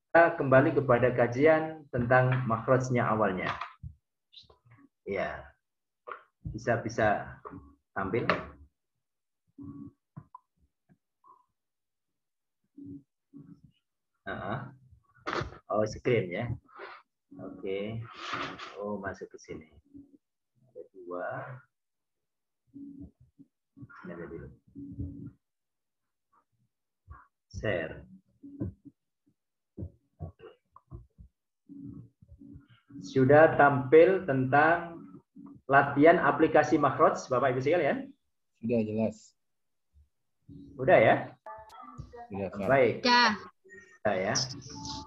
kita kembali kepada kajian tentang makhrajnya awalnya. Ya, bisa tampil. Oh, screen ya. Oke. Oh, masuk ke sini. Ada 2. Ini ada dulu. Share. Sudah tampil tentang latihan aplikasi makhraj, Bapak Ibu sekalian? Sudah jelas. Udah ya? Sudah, Pak. Baik. Nah, ya.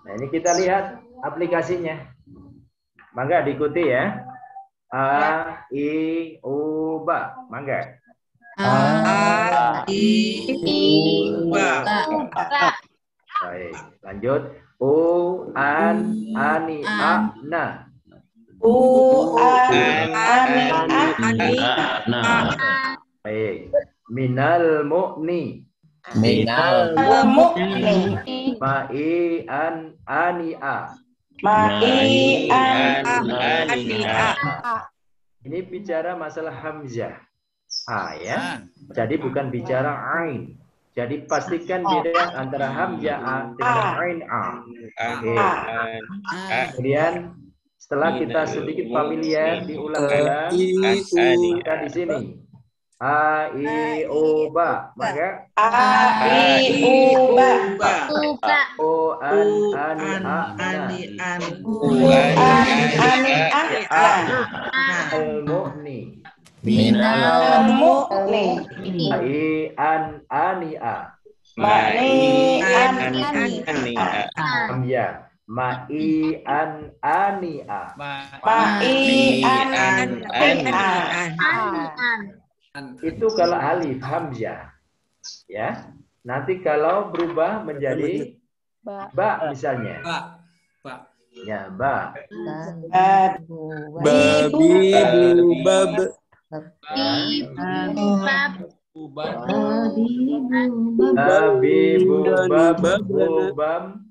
Nah, ini kita lihat aplikasinya. Mangga diikuti ya. A, I, U, Ba. Mangga. A, I, U, Ba. Baik, lanjut. U, An, Ani, A, Na. U, An, Ani, A. Baik. Minal mu'ni. Minal Mu'ni. Ma'i, An, Ani, A. Ma'i, An, Ani, A. Ini bicara masalah hamzah. A ya. Jadi bukan bicara ain. Jadi pastikan beda antara hamzah A dengan ain A. Oke. Kemudian setelah kita sedikit familiar diulang-ulang, kita di sini. A, I, U, Ba. Maka A, I, U, Ba. O, An, Ani, A, Na. U, An, Ani, A. Al-Mu'ni. Minal mu'ni. Ma'i, An, Ani, A. Ma'i, An, Ani, A. Hamzah. Ma'i, An, Ani, A. Ma'i, An, Ani, A. Itu kalau alif hamzah, ya. Nanti kalau berubah menjadi ba misalnya, ya ba. Babi, bubab. Babi, bubab, bubam.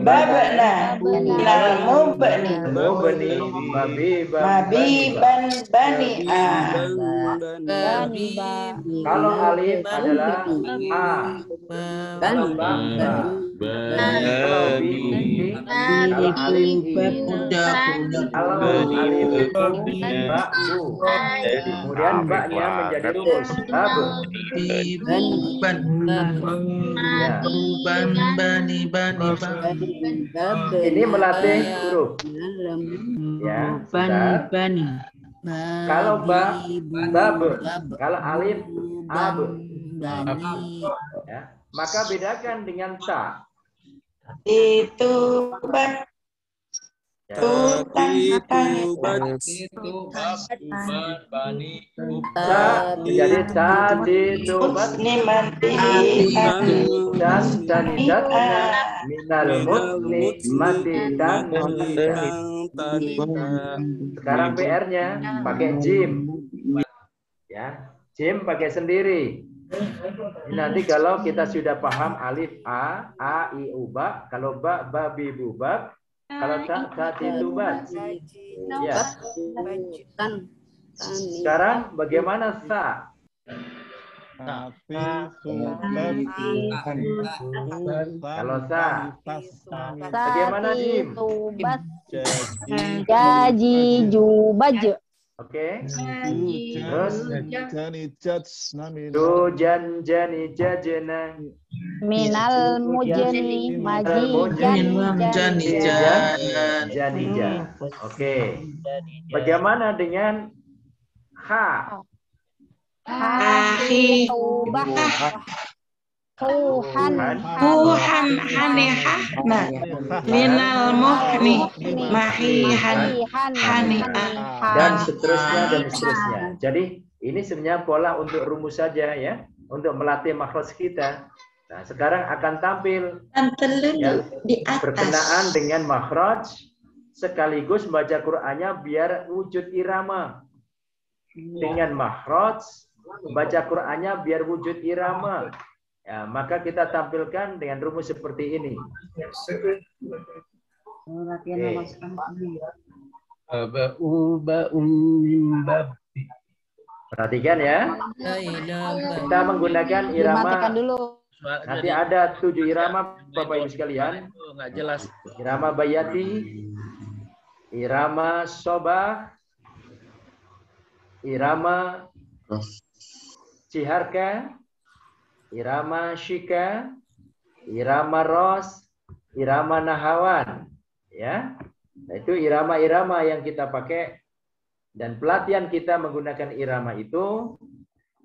Babna. Minal mubni. Mubni, babi, Mabi, ban, bani, A. Kalau alif adalah a. Kalau ba, ba. Kalau bi, kalau alif kalau alif ba, bu. Kemudian ba-nya menjadi terus babu. Ini melatih huruf. Ya, kalau ba, babu. Kalau alif, abu. Ya, maka bedakan dengan ta. Itu ba. Ta menjadi taditubat dan tanidatna minal mutni matidan. Sekarang PR-nya pakai jim, ya, jim pakai sendiri. Nanti kalau kita sudah paham alif a, i, u, ba, kalau ba, babi, bubab. Kalau tak itu bat. Ya. Sekarang bagaimana sa? Kalau sa, bagaimana jim? Jaji jubaj. Oke. Terus Dujan jani jajena. Minal mujani janija. Oke. Bagaimana dengan ha? Hahitubah. Tuhan. Tuhan haniha. Nah, minal muhni mahihan haniha. Dan seterusnya. Jadi ini sebenarnya pola untuk rumus saja ya, untuk melatih makhraj kita. Nah, sekarang akan tampil yang berkenaan dengan makhraj sekaligus baca Qur'annya biar wujud irama. Dengan makhraj baca Qur'annya biar wujud irama. Ya, maka kita tampilkan dengan rumus seperti ini. Perhatikan ya. Kita menggunakan irama. Nanti ada 7 irama Bapak Ibu sekalian. Nggak jelas. Irama bayati, irama sobah, irama ciharka, irama shika, irama ros, irama nahawan. Ya. Nah, itu irama-irama yang kita pakai. Dan pelatihan kita menggunakan irama itu,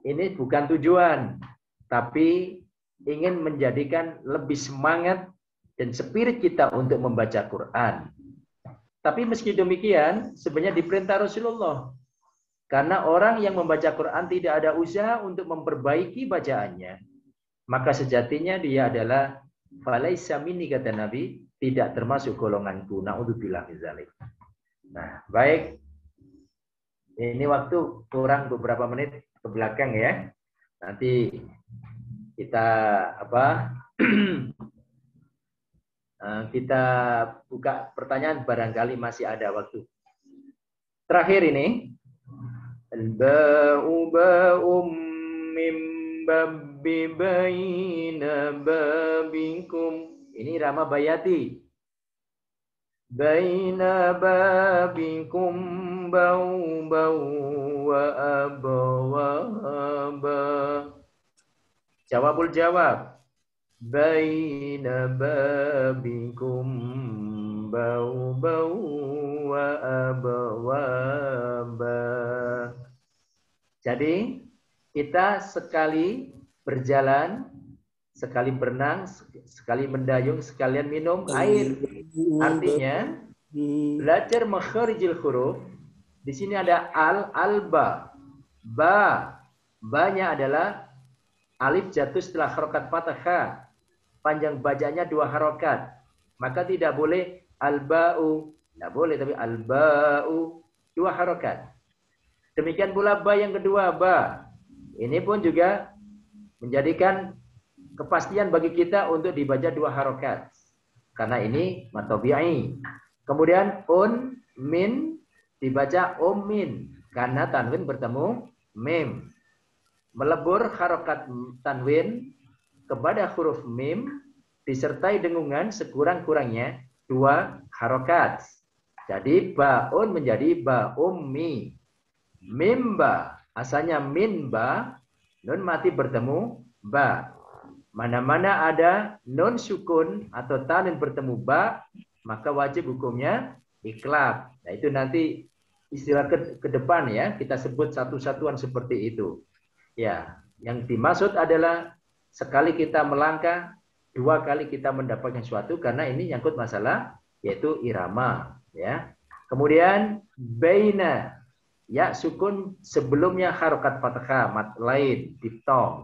ini bukan tujuan, tapi ingin menjadikan lebih semangat dan spirit kita untuk membaca Quran. Tapi meski demikian, sebenarnya diperintah Rasulullah. Karena orang yang membaca Quran tidak ada usaha untuk memperbaiki bacaannya, maka sejatinya dia adalah falaisa minni, kata Nabi, tidak termasuk golonganku. Na'udzubillah min dzalik. Nah, baik. Ini waktu kurang beberapa menit ke belakang ya. Nanti kita kita buka pertanyaan, barangkali masih ada waktu. Terakhir ini, al-ba'u ba'um mim babbi baina babikum. Ini irama bayati. Baina babikum bau bau wa abawaba. Jawabul jawab. Baina babikum bau bau wa abawaba. Jadi kita sekali berjalan, sekali berenang, sekali mendayung, sekalian minum air. Artinya belajar makharijil huruf. Di sini ada alba, ba. Ba-nya adalah alif jatuh setelah harokat fathah. Panjang bacanya 2 harokat. Maka tidak boleh alba'u. Tidak boleh, tapi alba'u 2 harokat. Demikian pula ba yang kedua, ba. Ini pun juga menjadikan kepastian bagi kita untuk dibaca 2 harokat. Karena ini matobi'i. Kemudian min dibaca min. Karena tanwin bertemu mim. Melebur harokat tanwin kepada huruf mim disertai dengungan sekurang-kurangnya 2 harokat. Jadi ba'un menjadi ba'ummi. Mimba, asalnya minba, nun mati bertemu ba. Mana-mana ada nun sukun atau tanwin bertemu ba, maka wajib hukumnya iklab. Nah, itu nanti istilah ke depan ya, kita sebut satu-satuan seperti itu. Ya, yang dimaksud adalah sekali kita melangkah, 2 kali kita mendapatkan sesuatu, karena ini nyangkut masalah yaitu irama. Ya. Kemudian baina, ya sukun sebelumnya harokat fathah, mat lain, diptong.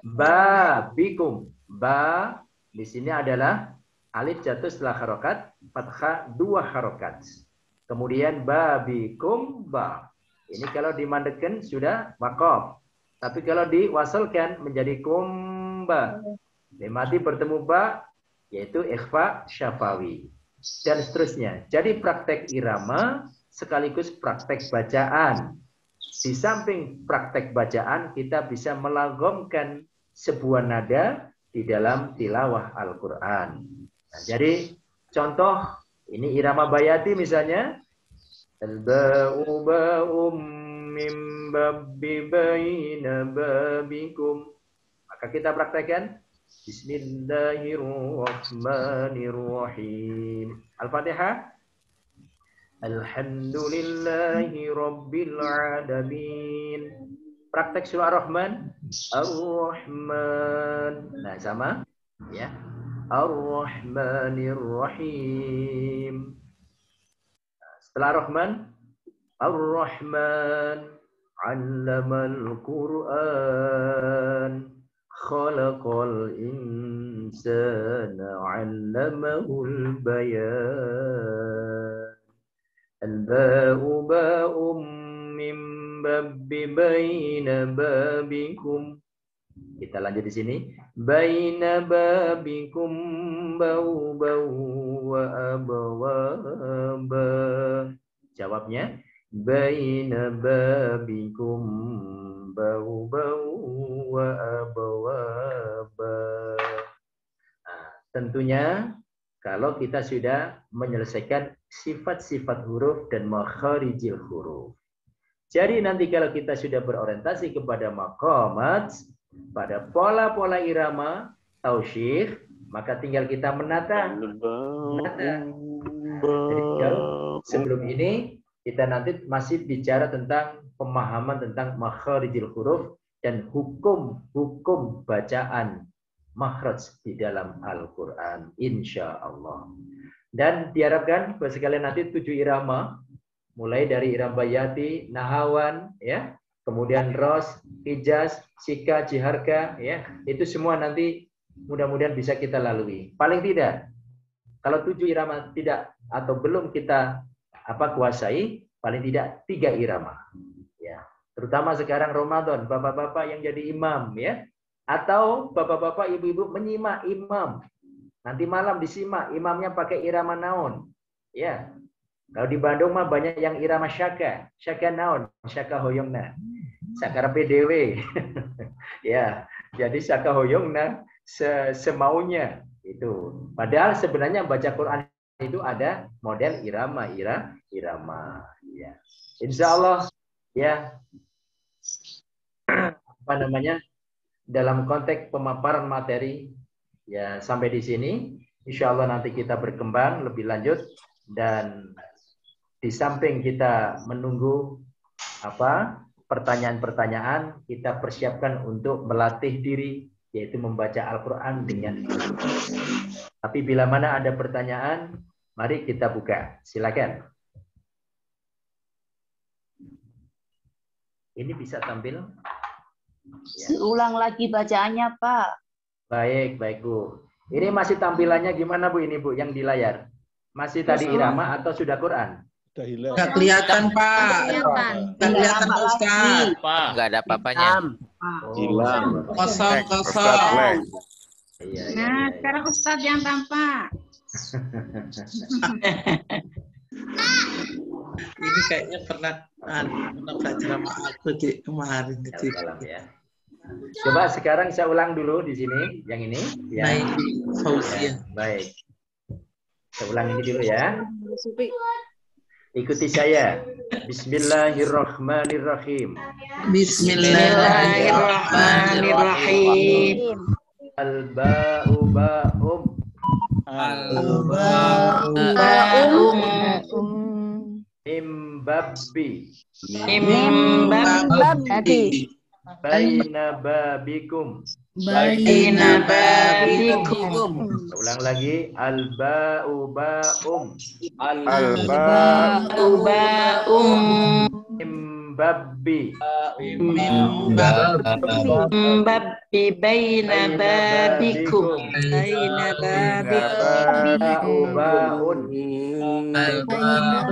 Ba bikum, ba di sini adalah alif jatuh setelah harokat fathah 2 harokat. Kemudian ba bikum ba. Ini kalau dimandekkan sudah waqaf. Tapi kalau diwasalkan menjadi kumba. Mati bertemu ba yaitu ikhfa syafawi dan seterusnya. Jadi praktek irama sekaligus praktek bacaan. Di samping praktek bacaan, kita bisa melagomkan sebuah nada di dalam tilawah Al-Quran. Nah, jadi contoh, ini irama bayati misalnya. Al-ba'u ba'um mim babbi baina babikum. Maka kita praktekkan. Bismillahirrahmanirrahim. Al-Fatihah. Alhamdulillahi Rabbil Alamin. Praktek surah Ar-Rahman. Ar-Rahman. Nah, sama. Ya. Ar-Rahmanir-Rahim. Nah, setelah Ar-Rahman, Ar-Rahman. 'Allamal Qur'an. Khalaqal insana 'allamahul bayan. Al-ba'u ba'um min babbi baina babikum. Kita lanjut di sini. Baina babikum bau bau wa abawaba. Jawabnya baina babikum bau bau wa abawaba. Nah, tentunya kalau kita sudah menyelesaikan sifat-sifat huruf dan makharijil huruf. Jadi nanti kalau kita sudah berorientasi kepada maqamat, pada pola-pola irama, tausyikh, maka tinggal kita menata. Jadi sebelum ini kita nanti masih bicara tentang pemahaman tentang makharijil huruf dan hukum-hukum bacaan makhraj di dalam Al-Quran, insya Allah. Dan diharapkan buat sekalian nanti 7 irama, mulai dari irama bayati, nahawan, ya, kemudian ros, hijaz, sika, jiharka, ya, itu semua nanti mudah-mudahan bisa kita lalui. Paling tidak, kalau 7 irama tidak atau belum kita kuasai, paling tidak 3 irama. Ya, terutama sekarang Ramadan, bapak-bapak yang jadi imam, ya, atau bapak-bapak, ibu-ibu menyimak imam. Nanti malam disimak imamnya pakai irama naon. Ya. Kalau di Bandung mah banyak yang irama syaka. Syaka naon, syaka hoyongna. Sakara PDW. Ya, jadi syaka hoyongna semaunya itu. Padahal sebenarnya baca Quran itu ada model irama. Ya. Insya Allah, ya. Dalam konteks pemaparan materi, ya, sampai di sini. Insya Allah nanti kita berkembang lebih lanjut, dan di samping kita menunggu pertanyaan-pertanyaan, kita persiapkan untuk melatih diri, yaitu membaca Al-Quran dengan ilmu. Tapi bila mana ada pertanyaan, mari kita buka. Silakan. Ini bisa tampil? Ya. Ulang lagi bacaannya, Pak. Baik, Bu. Ini masih tampilannya gimana, Bu? Ini, Bu, yang di layar. Masih tadi irama atau sudah Quran? Sudah hilang. Nggak kelihatan, Pak. Nggak kelihatan, Pak Ustaz. Nggak ada apa-apanya. Hilang. Kosong. Iya, Nah, sekarang Ustadz yang tampak. Ini kayaknya pernah belajar sama aku kemarin. Ya. Coba sekarang saya ulang dulu di sini, yang ini. Ya. Ya, baik. Saya ulang ini dulu ya. Ikuti saya. Bismillahirrahmanirrahim. Bismillahirrahmanirrahim. Al-ba'u ba'um. Imbabbi. Baina babikum. Ulang lagi. Al-ba'u ba'um. Imbabbi. Imbabbi baina babikum. Ba'u ba'un.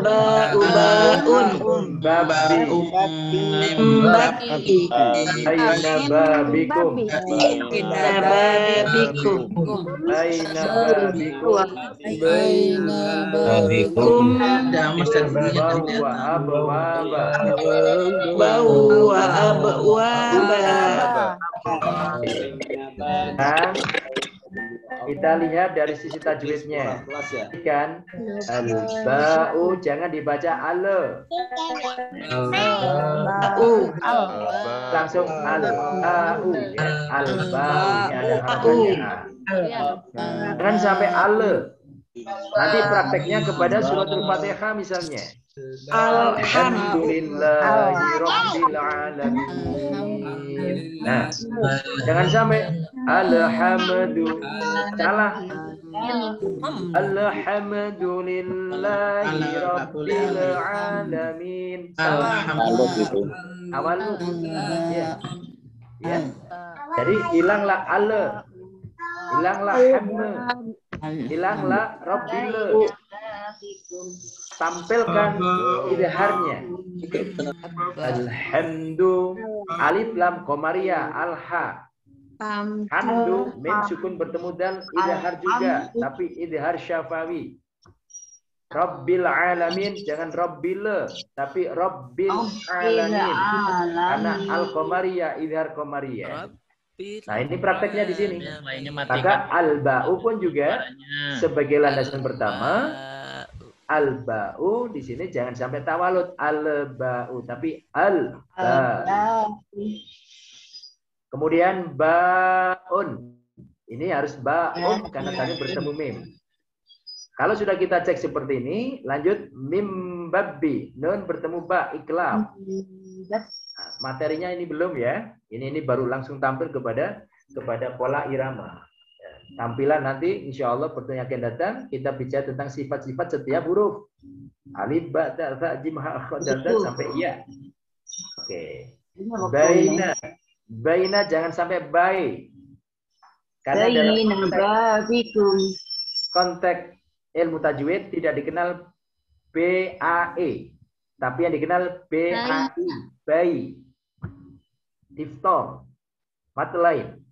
Ba'u ba'un. Babbi. Imbabbi Baina babikum. baina babikum. Bau wa abwaba. Nah, kita lihat dari sisi tajwidnya. Kan al-ba'u jangan dibaca ale. Langsung al-ba'u. Al-ba'u ini ada harapannya. Jangan sampai ale. Nanti prakteknya kepada suratul Fatihah misalnya. Alhamdulillahi Rabbil Alamin. Nah, jangan sampai alhamdu salah. Alhamdulillahi Rabbil Alamin. Salah. Awal ya. Ya. Jadi hilanglah hilanglah hamd, hilanglah Rabbil. Tampilkan idharnya. Alhamdu alif lam komariah alha. Hamdu mim sukun bertemu dan idhar juga, tapi idhar syafawi. Rabbil alamin jangan rabbil, tapi rabbil alamin. Karena al komariah idhar komariah. Nah ini prakteknya di sini. Maka al-ba'u pun juga sebagai landasan pertama. Al-ba'u di sini jangan sampai tawalud al-ba'u, tapi al-ba'u. Kemudian ba'un. Ini harus ba'un karena tadi bertemu mim. Kalau sudah kita cek seperti ini, lanjut mim babbi, nun bertemu ba, iklab. Nah, materinya ini belum ya. Ini baru langsung tampil kepada pola irama. Tampilan nanti insya Allah pertemuan akan datang kita bicara tentang sifat-sifat setiap huruf. Alif, ba, ta, tha, jim, ha, kha, dal, dal sampai iya. Oke. Baina jangan sampai bai. Karena dalam konteks ilmu tajwid tidak dikenal BAE, tapi yang dikenal BAI, bai. Diftong, mata lain.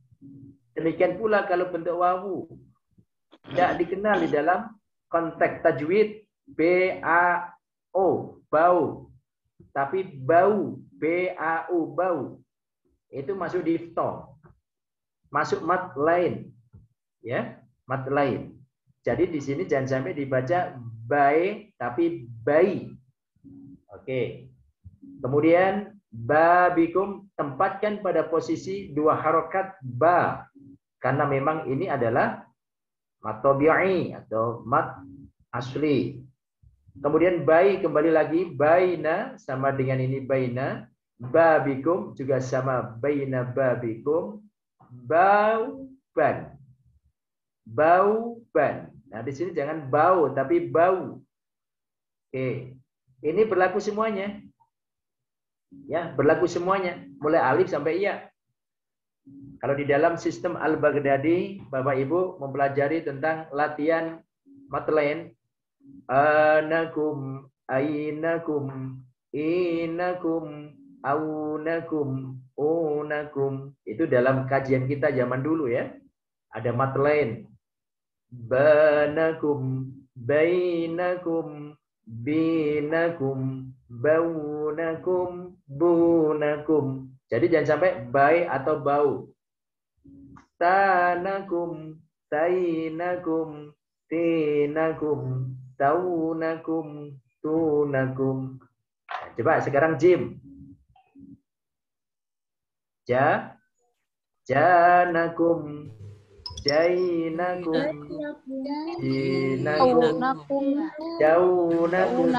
Demikian pula kalau bentuk wawu tidak dikenal di dalam konteks tajwid BAO, bau. Tapi bau, BAU, bau. Itu masuk diftong. Masuk mat lain. Ya, mat lain. Jadi di sini jangan sampai dibaca bai tapi bai. Oke. Kemudian babikum tempatkan pada posisi dua harokat ba. Karena memang ini adalah mat tabi'i atau mat asli. Kemudian bai kembali lagi baina sama dengan ini baina, babikum juga sama baina babikum, bauban. Bauban. Nah, di sini jangan bau tapi bau. Oke. Ini berlaku semuanya. Ya, berlaku semuanya, mulai alif sampai iya. Kalau di dalam sistem Al-Baghdadi, Bapak Ibu mempelajari tentang latihan matlain, anakum, ainakum, inakum, aunakum, unakum. Itu dalam kajian kita zaman dulu ya. Ada matlain. Banakum, bainakum, binakum, baunakum, bunakum. Jadi jangan sampai bai atau bau. Tanakum, tainakum, tinakum, taunakum, tunakum. Coba sekarang jim. Janakum, jainakum, jinakum, jaunakum,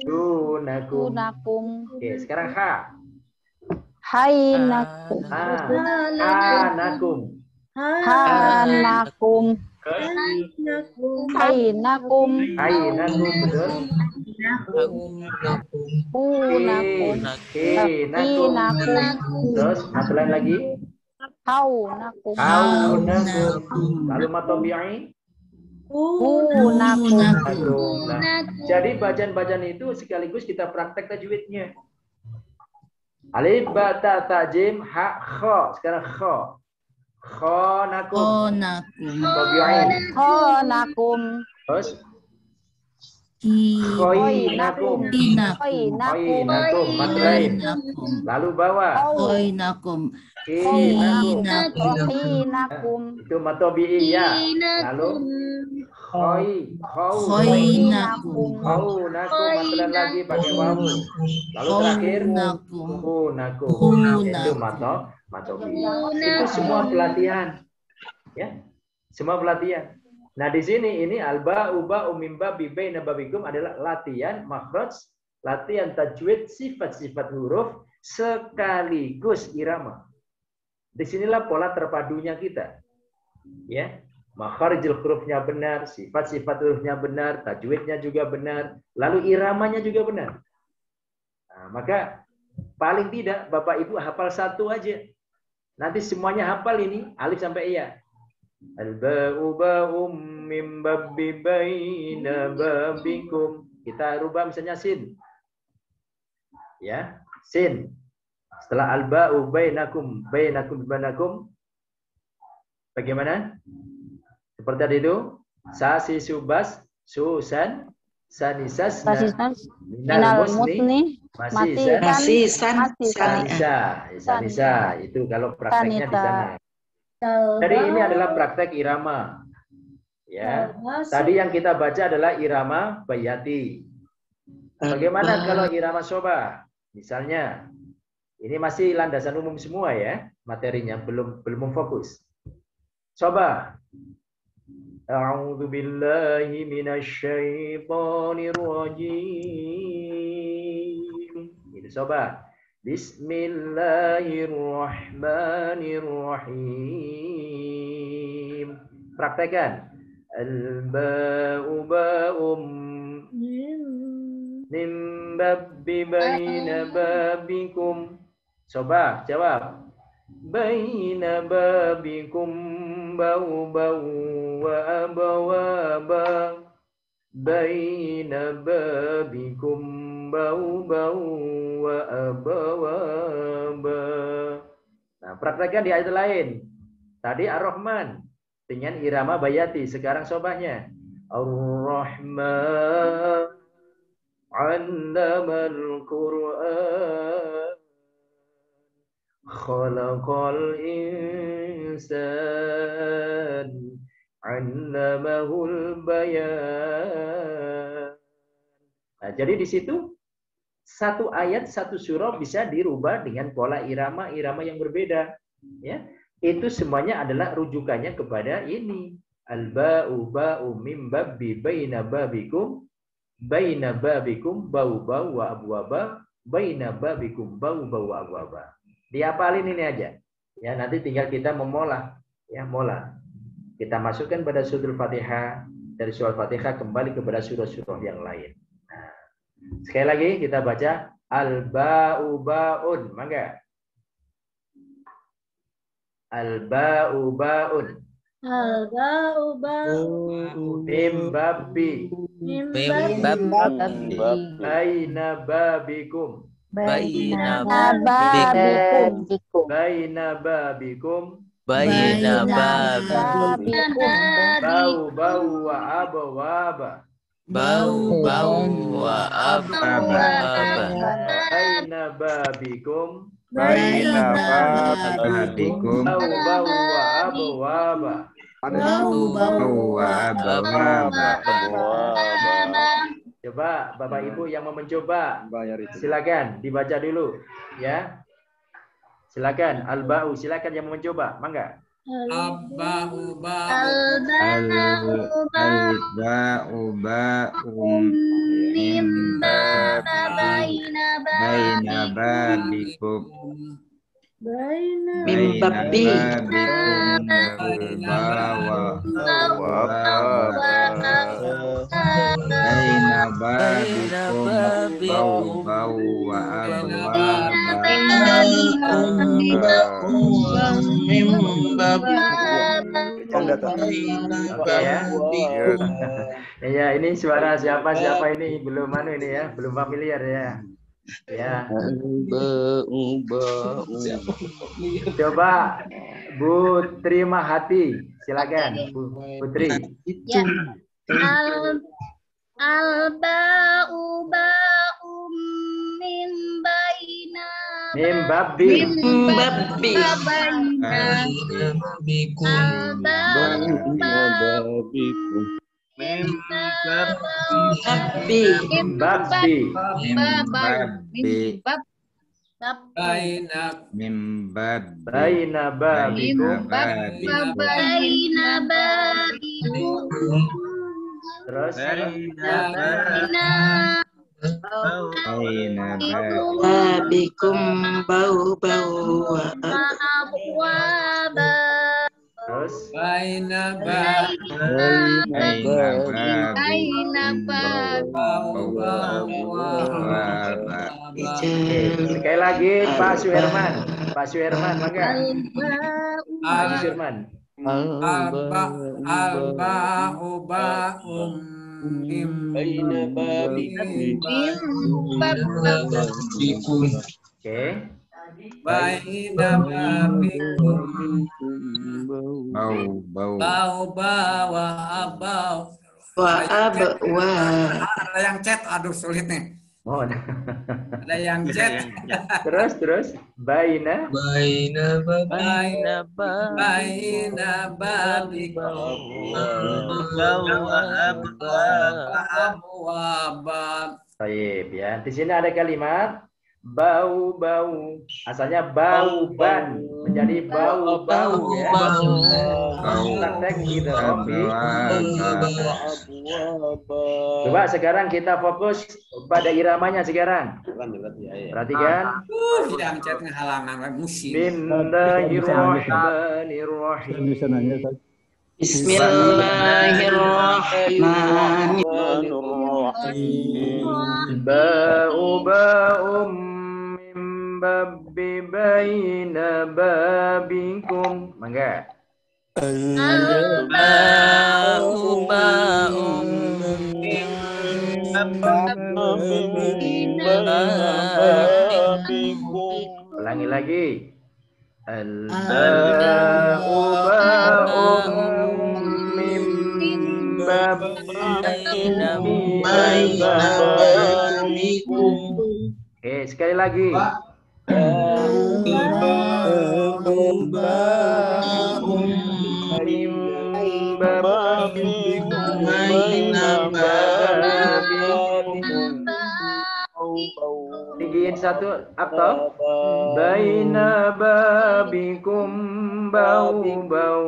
dunakum. Oke, sekarang ha. Hainakum. Anakum. Hanakum. Hainakum. Hainakum, betul. Unakum. Hinakum. Terus, masalah lagi. Haunakum. Haunakum. Lalu matobi'i. Unakum. Nah, jadi bacaan-bacaan itu sekaligus kita praktek tajwidnya. Alif, ba, ta, ta, jim, ha, kha. Sekarang kha. Khonakum. Khonakum. Terus. Khoinakum. Khoinakum. Matrain. Lalu bawah. Khoinakum. Khoinakum. Itu matobi'i ya. Lalu. Khoinakum. Khonakum. Matrain lagi pakai wawu. Lalu terakhir. Khonakum. Itu matobi'i. Itu semua pelatihan. Ya. Semua pelatihan. Nah, di sini ini alba, uba, umimba, bibai, nababikum adalah latihan makhraj, latihan tajwid, sifat-sifat huruf sekaligus irama. Disinilah pola terpadunya kita. Ya, makharijul hurufnya benar, sifat-sifat hurufnya benar, tajwidnya juga benar, lalu iramanya juga benar. Nah, maka paling tidak Bapak Ibu hafal satu aja. Nanti semuanya hafal ini alif sampai iya. Al-ba'u ba'um mim babbi baina babikum. Kita rubah misalnya sin. Ya, sin. Setelah al-ba'u bainakum banakum. Bagaimana? Seperti tadi itu. Sasi subas susan sanisas minal musni sanisa. Itu kalau prakteknya di sana. Jadi ini adalah praktek irama. Ya. Tadi yang kita baca adalah irama bayati. Bagaimana kalau irama soba? Misalnya, ini masih landasan umum semua ya, materinya belum fokus. Coba. A'udzu billahi minasyaitonir rajim. Itu coba. Bismillahirrahmanirrahim. Praktekkan. Al-ba'u ba'um mim babbi baina babikum. Coba jawab. Baina babikum bau wa abawaba. Baina babikum bau wa abawaba. Nah, praktekkan di ayat lain. Tadi Ar-Rahman dengan irama bayati, sekarang sobahnya Ar-Rahman 'allamal Qur'an khalaqal insan 'allamahul bayan. Nah, jadi di situ satu ayat, satu surah bisa dirubah dengan pola irama yang berbeda. Ya, itu semuanya adalah rujukannya kepada ini. Al-ba'u ba'u mim babbi baina babikum bau wa abwaba baina babikum bau wa abwaba. Dihafalin ini aja. Ya, nanti tinggal kita memolah. Ya, mola. Kita masukkan pada suratul Fatihah, dari surah Fatihah kembali kepada surah-surah yang lain. Nah, sekali lagi kita baca al-ba'u ba'un, mangga. Al-ba'u ba'un. Al-ba'u ba'un. Mim babbi. Baina babikum. Baina babikum. Baina babikum. Baina babikum. Bau wa abwaba. Bau wa abwaba. Baina babikum. Baina babikum. Bau wa abwaba. Bau wa abwaba. Coba Bapak Ibu yang mau mencoba, silakan dibaca dulu, ya. Silakan al-ba'u, silakan yang mau mencoba, mangga. Al-ba'u Al-ba'u ba'um mim baina babikum. Mim babbi. Baina babikum bau wa Ya, ini suara siapa ini belum ini ya, belum familiar ya. Ya. Coba Bu Terima Hati, silakan Bu Putri. Ya. Al-ba'u ba'um min baina Mim babbi. Babbi. Baina Mimbab. Baina babikum. Baina babikum. Terus. Baina Babikum bau-bau wa Abwaba. Terus. Baina Sekali lagi Pak Suherman. Pak Suherman, mangga. Pak Suherman. Baina babikum. Oke. Baina babikum bau. bawa abau. Ada yang chat, aduh sulit nih. Oh. Ada yang chat. Terus. Baina babikum abwaba. Baik ya. Di sini ada kalimat bau-bau. Asalnya bau-ban menjadi bau-bau ya. Praktek gitu. Coba sekarang kita fokus pada iramanya sekarang. Perhatikan. Yang chat ngehalangan musim. Bismillahirrahmanirrahim. Bismillahirrahmanirrahim. Ba'um min babbi baina babikum. Mangga. Ulangi lagi. Al-ba'u ba'um min babikum. Oke, sekali lagi. Tinggiin satu atau baina babikum bau bau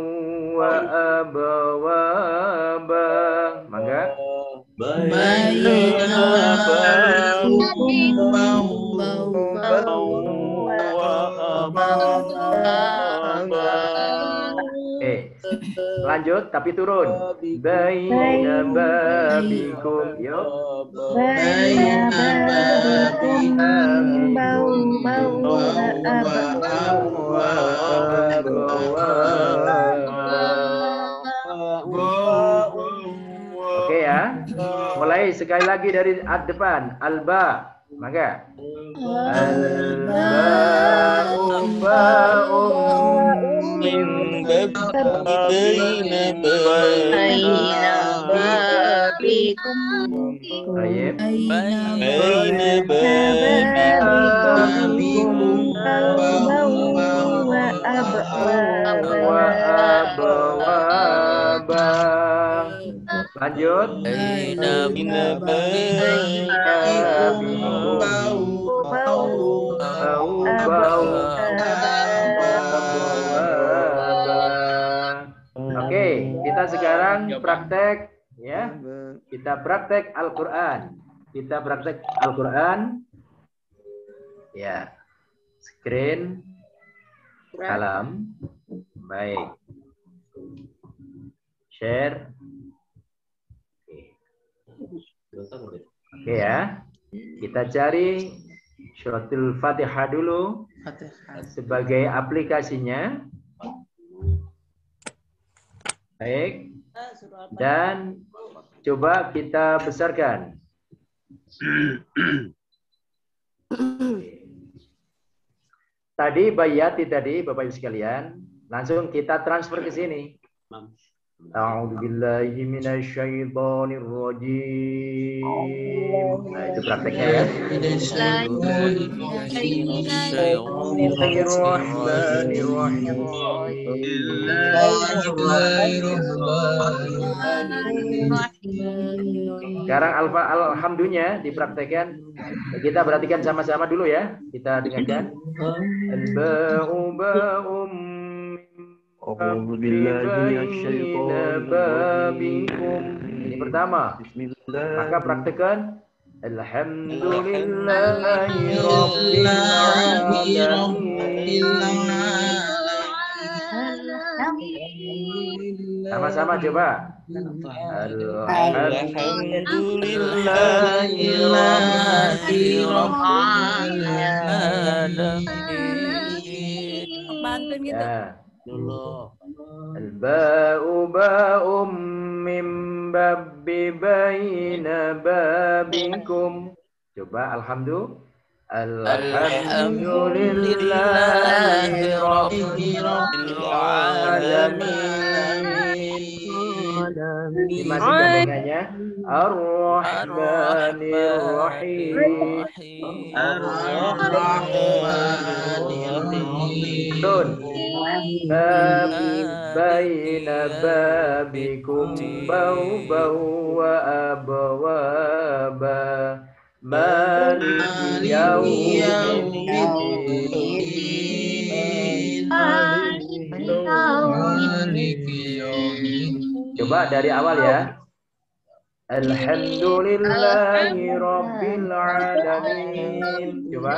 wa abawaba. Mangga. Baina babikum bau wa abawaba. Lanjut tapi turun. Baina babikum. Yuk. Baina babikum bau Oke ya. Mulai sekali lagi dari depan. Alba. Mangga. Lanjut. Oke, kita sekarang praktek ya. Kita praktek Al-Qur'an. Kita praktek Al-Qur'an. Ya. Screen kalam. Baik. Share. Oke ya. Kita cari suratul Fatihah dulu sebagai aplikasinya. Baik. Dan coba kita besarkan. Tadi Bayati tadi Bapak Ibu sekalian, langsung kita transfer ke sini. A'udzu billahi minasyaitonir rajim. Nah, itu prakteknya ya. Sekarang alhamdulillah dipraktekkan. Kita perhatikan sama-sama dulu ya. Kita dengarkan. Al-ba'u ba'um ini pertama. Maka praktekkan Alhamdulillahi Rabbil Alamin. Sama-sama coba. Alhamdulillahi Rabbil Alamin. Ya. Al-ba'u ba'um mim babbi baina babikum. Coba alhamdulillah. Alhamdulillahi Rabbil Alamin. Masih gandingannya. Ar-Rahmanir Rahim. Tun. Baina babikum bau wa abwaba maliki yaumiddin. Coba dari awal ya. Alhamdulillahi Rabbil Alamin. Coba.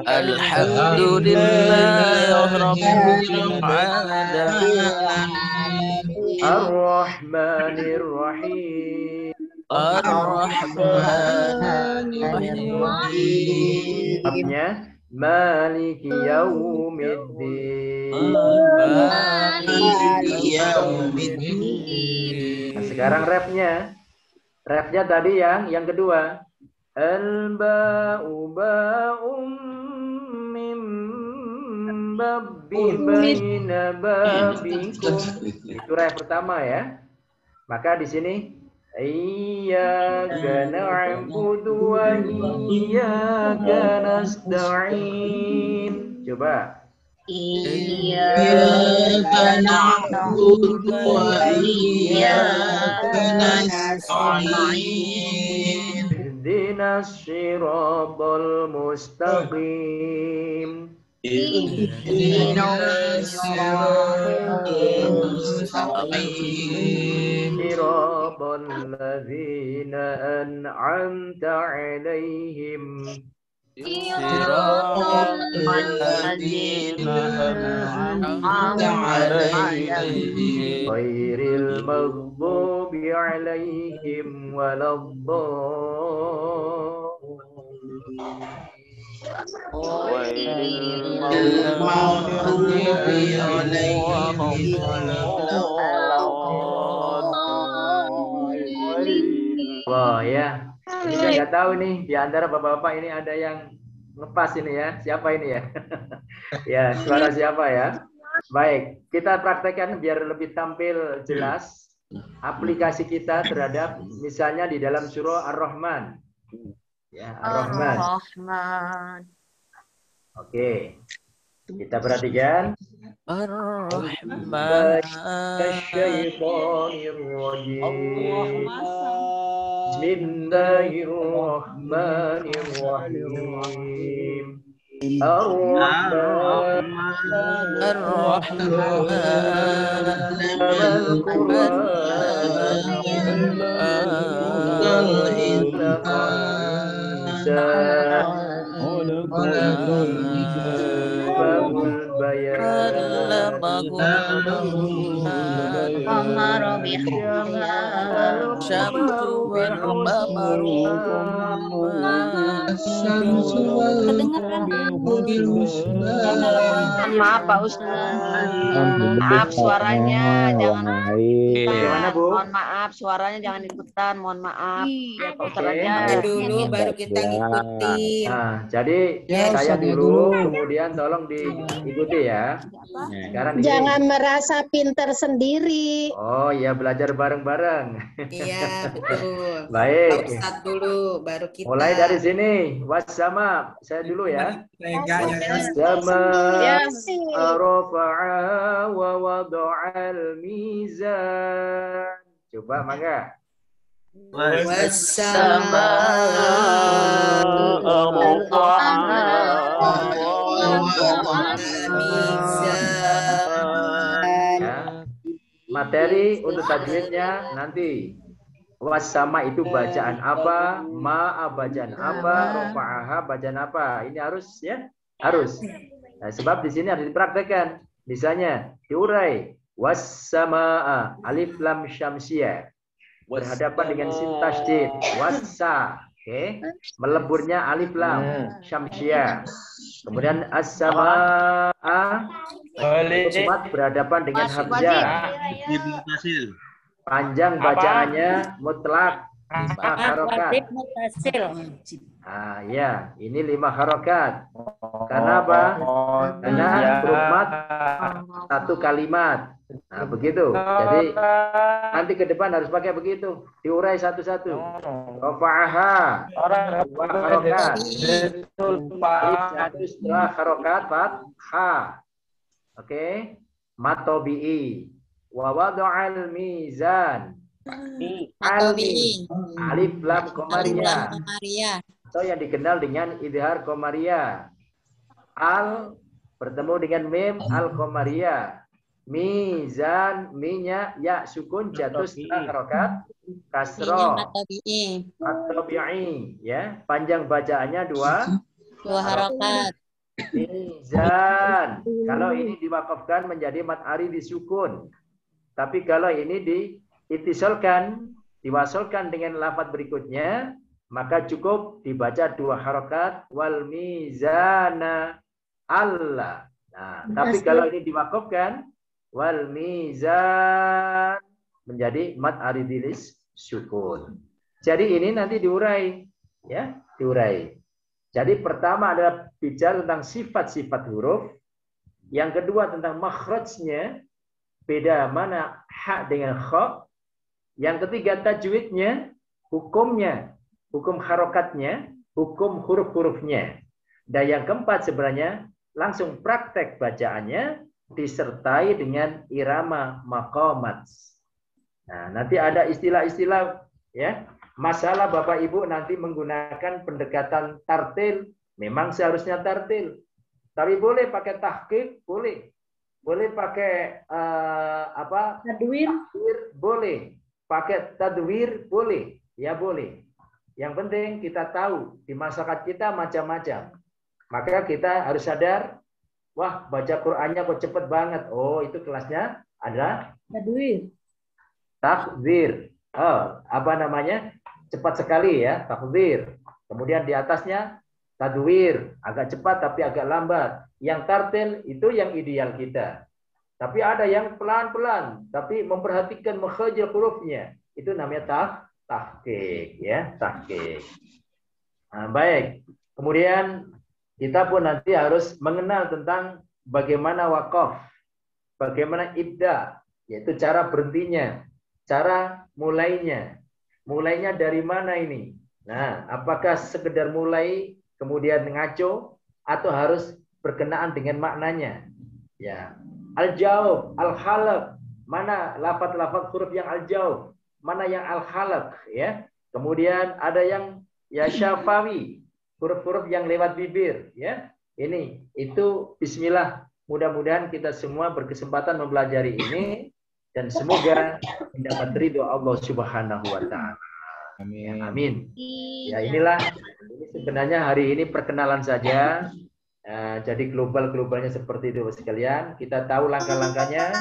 Alhamdulillahi Rabbil Alamin. Ar-Rahmanir Rahim. Ar-Rahmanir Rahim. Abnya Maliki Yaumiddin. Maliki Yaumiddin. Nah, sekarang rapnya. Rapnya tadi yang kedua. Al-ba'u ba'um mim babbi baina babikum. Itu rap pertama ya. Maka di sini iyyaka na'budu wa iyyaka nasta'in. Coba. Iyyaka na'budu wa iyyaka nasta'in. Ihdinas siratal mustaqim. Ihdinas siratal mustaqim. Siratal ladzina an'amta 'alaihim. Siratal ladzina an'amta 'alaihim. Ghairil maghdubi 'alaihim Wah ya, ini saya nggak tahu nih di antara bapak-bapak ini ada yang ngepas ini ya. Siapa ini ya? Ya, suara siapa ya? Baik, kita praktekkan biar lebih tampil jelas aplikasi kita terhadap misalnya di dalam surah Ar-Rahman. Ya, Ar-Rahman. Oke. Kita perhatikan. Ar-Rahman. Bismillahirrahmanirrahim. Ar-Rahman. Maaf Pak Ustaz. Maaf suaranya jangan. Gimana Bu? Mohon maaf suaranya jangan ikutan. Mohon maaf. Ya Pak Ustaz aja. Dulu baru kita ngikutin. Nah, jadi saya dulu, kemudian tolong diikuti ya. Sekarang Jangan merasa pinter sendiri. Oh ya, belajar bareng-bareng. Iya, betul. Baik. Pak Ustadz dulu, baru kita. Mulai dari sini. Wassama. Saya dulu ya. Wassama rafa'a wa wada'al mizan. Coba mangga. Materi untuk tajwidnya nanti. Wassama itu bacaan apa, ma'a bacaan apa, rafa'aha bacaan apa. Ini harus ya, harus. Nah, sebab di sini harus dipraktekkan. Misalnya diurai wassama'a alif lam syamsiyah berhadapan dengan sin tasydid wassa, oke. Meleburnya alif lam syamsiyah. Kemudian as-sama'a berhadapan dengan hamzah. Panjang bacaannya mutlak 5 harokat. Ah ya, ini 5 harokat. Karena apa? Karena huruf mat 1 kalimat. Nah, begitu. Jadi nanti ke depan harus pakai begitu. Diurai satu-satu. Rafa'aha 2 harokat. Alif 1 harokat fathah. Oke. Matobi'i. Wa wada'al mizan. Alif lam komariah. Atau yang dikenal dengan idhar komariah. Al bertemu dengan mim al komariah. Mizan, minya ya sukun jatuh setelah harokat kasroh. At-tabi'i ya, panjang bacaannya 2 harokat. Mizan. Kalau ini diwakafkan menjadi mat aridi sukun. Tapi kalau ini diitisolkan, diwasolkan dengan lafaz berikutnya, maka cukup dibaca 2 harokat wal mizana Allah. Nah, tapi kalau ini diwakafkan wal mizan menjadi mat aridilis sukun. Jadi ini nanti diurai, ya, diurai. Jadi pertama adalah bicara tentang sifat-sifat huruf, yang kedua tentang makhrajnya, beda mana ha dengan kha. Yang ketiga tajwidnya, hukumnya, hukum harokatnya, hukum huruf-hurufnya. Dan yang keempat sebenarnya langsung praktek bacaannya disertai dengan irama maqamat. Nah, nanti ada istilah-istilah ya. Masalah Bapak Ibu nanti menggunakan pendekatan tartil, memang seharusnya tartil. Tapi boleh pakai tahqiq, boleh. Boleh pakai tadwir, boleh. Pakai tadwir, boleh. Ya boleh. Yang penting kita tahu di masyarakat kita macam-macam. Maka kita harus sadar, wah baca Qur'annya kok cepet banget. Oh itu kelasnya adalah tadwir. Takdir. Oh, apa namanya? Cepat sekali ya, takdir. Kemudian di atasnya tadwir, agak cepat tapi agak lambat. Yang tartil itu yang ideal kita. Tapi ada yang pelan-pelan, tapi memperhatikan makhraj hurufnya. Itu namanya tahqiq, ya, tahqiq. Nah, baik. Kemudian kita pun nanti harus mengenal tentang bagaimana wakaf, bagaimana ibda, yaitu cara berhentinya, cara mulainya. Mulainya dari mana ini? Nah, apakah sekedar mulai kemudian ngaco atau harus berkenaan dengan maknanya? Ya. Al-jawab, al-halaq, mana lafaz-lafaz huruf yang al-jawab, mana yang al-halaq, ya. Kemudian ada yang ya syafawi, huruf-huruf yang lewat bibir, ya. Ini, itu bismillah. Mudah-mudahan kita semua berkesempatan mempelajari ini dan semoga mendapat ridho Allah Subhanahu wa taala. Amin. Amin. Ya inilah, ini sebenarnya hari ini perkenalan saja. Jadi global-globalnya seperti itu sekalian. Kita tahu langkah-langkahnya.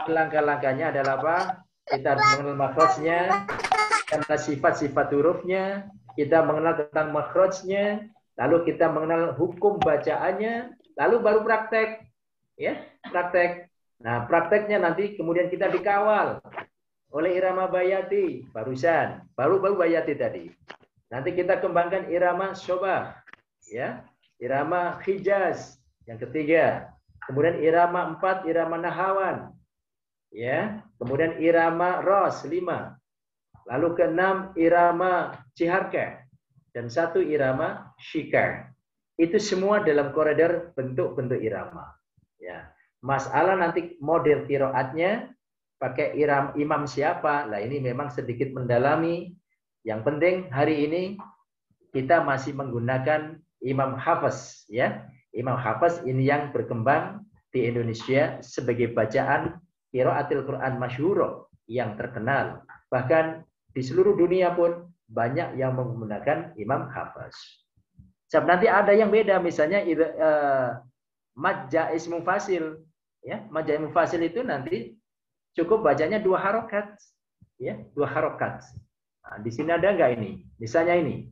Langkah-langkahnya adalah apa? Kita harus mengenal makhrajnya, karena sifat-sifat hurufnya. Kita mengenal tentang makhrajnya, lalu kita mengenal hukum bacaannya, lalu baru praktek. Ya, praktek. Nah, prakteknya nanti kemudian kita dikawal oleh irama bayati barusan, baru bayati tadi. Nanti kita kembangkan irama syobah, ya, irama hijaz, Yang ketiga. Kemudian irama 4, irama nahawan. Ya. Kemudian irama ros 5. Lalu ke-6 irama ciharka dan 1 irama shikar. Itu semua dalam koridor bentuk-bentuk irama. Ya. Masalah nanti model qiraatnya pakai imam siapa? Lah ini memang sedikit mendalami. Yang penting hari ini kita masih menggunakan imam hafiz, ya. Imam hafiz ini yang berkembang di Indonesia sebagai bacaan qiraatil Quran masyhur yang terkenal. Bahkan di seluruh dunia pun banyak yang menggunakan imam hafiz. Sebab nanti ada yang beda, misalnya mad jaiz mufasil, ya. Mad jaiz mufasil itu nanti cukup bacanya 2 harokat, ya, 2 harokat. Nah, di sini ada enggak ini? Misalnya ini.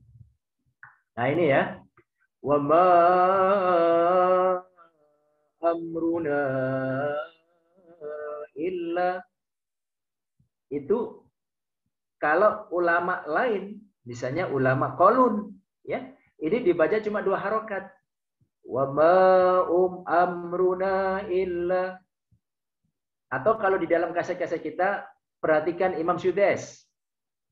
Nah, ini ya. Wa ma amruna illa, itu kalau ulama lain, misalnya ulama qalun, ya, ini dibaca cuma 2 harokat. Wa ma amruna illa. Atau kalau di dalam kaset-kaset kita perhatikan Imam Sudes.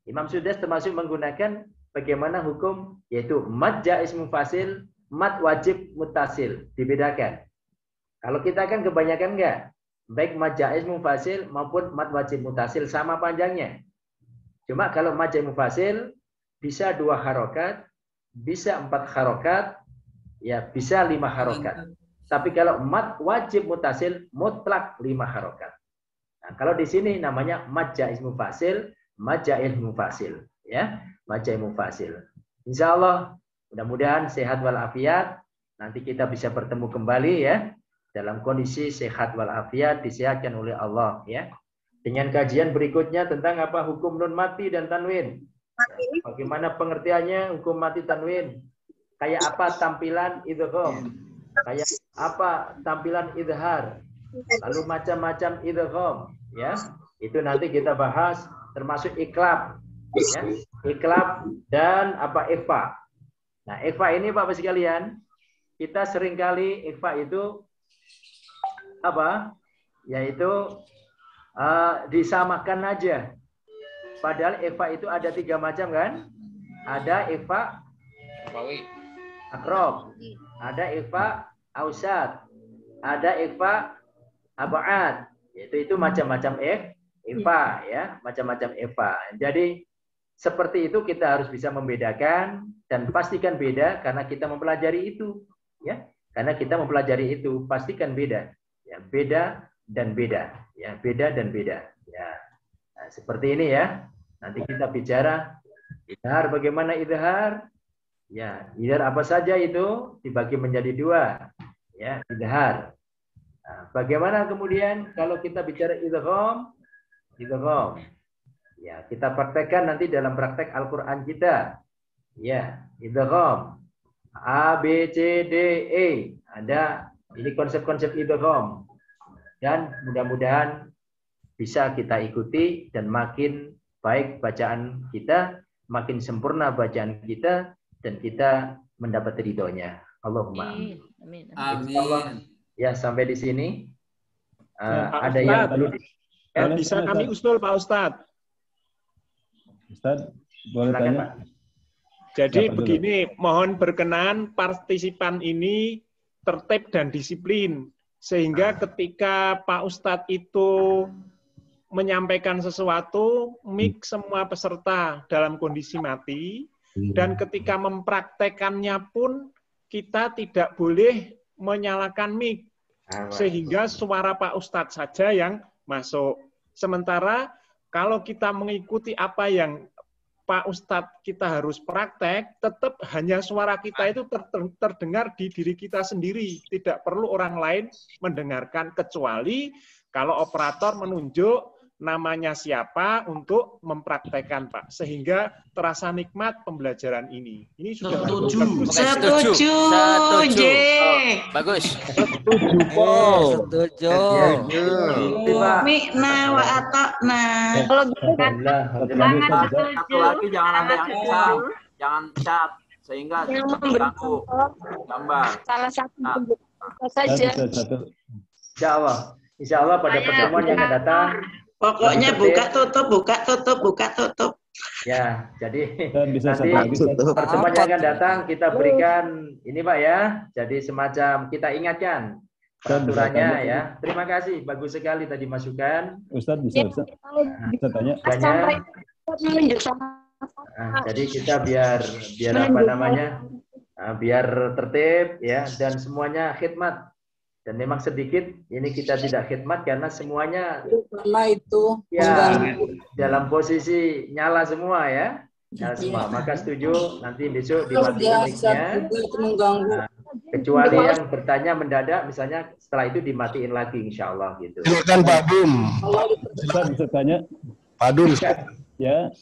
Imam Sudes termasuk menggunakan bagaimana hukum, yaitu mad jaiz mufasil, mad wajib muttasil, dibedakan. Kalau kita kan kebanyakan enggak, baik mad jaiz mufasil maupun mad wajib muttasil sama panjangnya. Cuma kalau mad jaiz mufasil bisa 2 harokat, bisa 4 harokat, ya bisa 5 harokat. Tapi kalau mad wajib muttasil mutlak 5 harokat. Nah, kalau di sini namanya mad jaiz mufasil, mad jaiz mufasil, ya, mad jaiz mufasil. Insyaallah mudah-mudahan sehat walafiat. Nanti kita bisa bertemu kembali, ya, dalam kondisi sehat walafiat, disehatkan oleh Allah, ya. Dengan kajian berikutnya tentang apa hukum nun mati dan tanwin. Bagaimana pengertiannya hukum mati tanwin? Kayak apa tampilan idgham? Kayak apa tampilan idhar? Lalu macam-macam idgham, ya. Itu nanti kita bahas, termasuk iklab, ya. Iklab dan apa ikhfa. Nah, ikhfa ini Bapak sekalian, kita seringkali ikhfa itu apa? Yaitu disamakan aja. Padahal ikhfa itu ada 3 macam kan? Ada ikhfa akrob, ada ikhfa ausat, ada ikhfa ab'ad. Itu macam-macam ikhfa, ya, macam-macam ikhfa. Jadi seperti itu kita harus bisa membedakan dan pastikan beda karena kita mempelajari itu, ya. Karena kita mempelajari itu, pastikan beda, ya, beda dan beda, ya, beda dan beda, ya. Nah, seperti ini ya. Nanti kita bicara idhar, bagaimana idhar? Ya, idhar apa saja itu dibagi menjadi 2, ya, idhar. Nah, bagaimana kemudian kalau kita bicara idgham? Idgham. Ya, kita praktekkan nanti dalam praktek Al-Qur'an kita. Ya, idgham. A B C D E. Ada ini konsep-konsep idgham. Dan mudah-mudahan bisa kita ikuti dan makin baik bacaan kita, makin sempurna bacaan kita, dan kita mendapat ridhonya. Allahumma amin. Amin. Ya, sampai di sini. Ada Ustaz, yang perlu bisa kami usul Pak Ustadz. Ustaz, boleh Silakan, tanya? Pak. Jadi Siapa begini, mohon berkenan partisipan ini tertib dan disiplin. Sehingga ketika Pak Ustadz itu menyampaikan sesuatu, mic semua peserta dalam kondisi mati, dan ketika mempraktekannya pun kita tidak boleh menyalakan mic, sehingga suara Pak Ustadz saja yang masuk. Sementara kalau kita mengikuti apa yang Pak Ustadz kita harus praktek, tetap hanya suara kita itu terdengar di diri kita sendiri. Tidak perlu orang lain mendengarkan, kecuali kalau operator menunjuk namanya siapa untuk mempraktekkan, Pak. Sehingga terasa nikmat pembelajaran ini. Ini sudah Setuju. Bagus. Setuju. Mikna wa ata'na. Kalau gitu kan, jangan Satu lagi jangan ada yang cat, jangan cat sehingga mengganggu gambar. salah satu saja. Insya Allah pada pertemuan yang akan datang. Pokoknya buka tutup. Ya, jadi bisa nanti pertemuan yang akan datang kita berikan ini Pak ya. Jadi semacam kita ingatkan peraturannya ya. Terima kasih, bagus sekali tadi masukan. Ustaz bisa tanya. Jadi kita biar apa namanya? Biar tertib ya dan semuanya khidmat. Dan memang sedikit ini kita tidak khidmat karena semuanya ya dalam posisi nyala semua ya. Nyala semua. Maka setuju nanti besok dimatiin mic-nya. Kecuali yang bertanya mendadak misalnya setelah itu dimatiin lagi insya Allah gitu. Silakan Pak Dum. Bisa tanya. Pak Dum. Ya.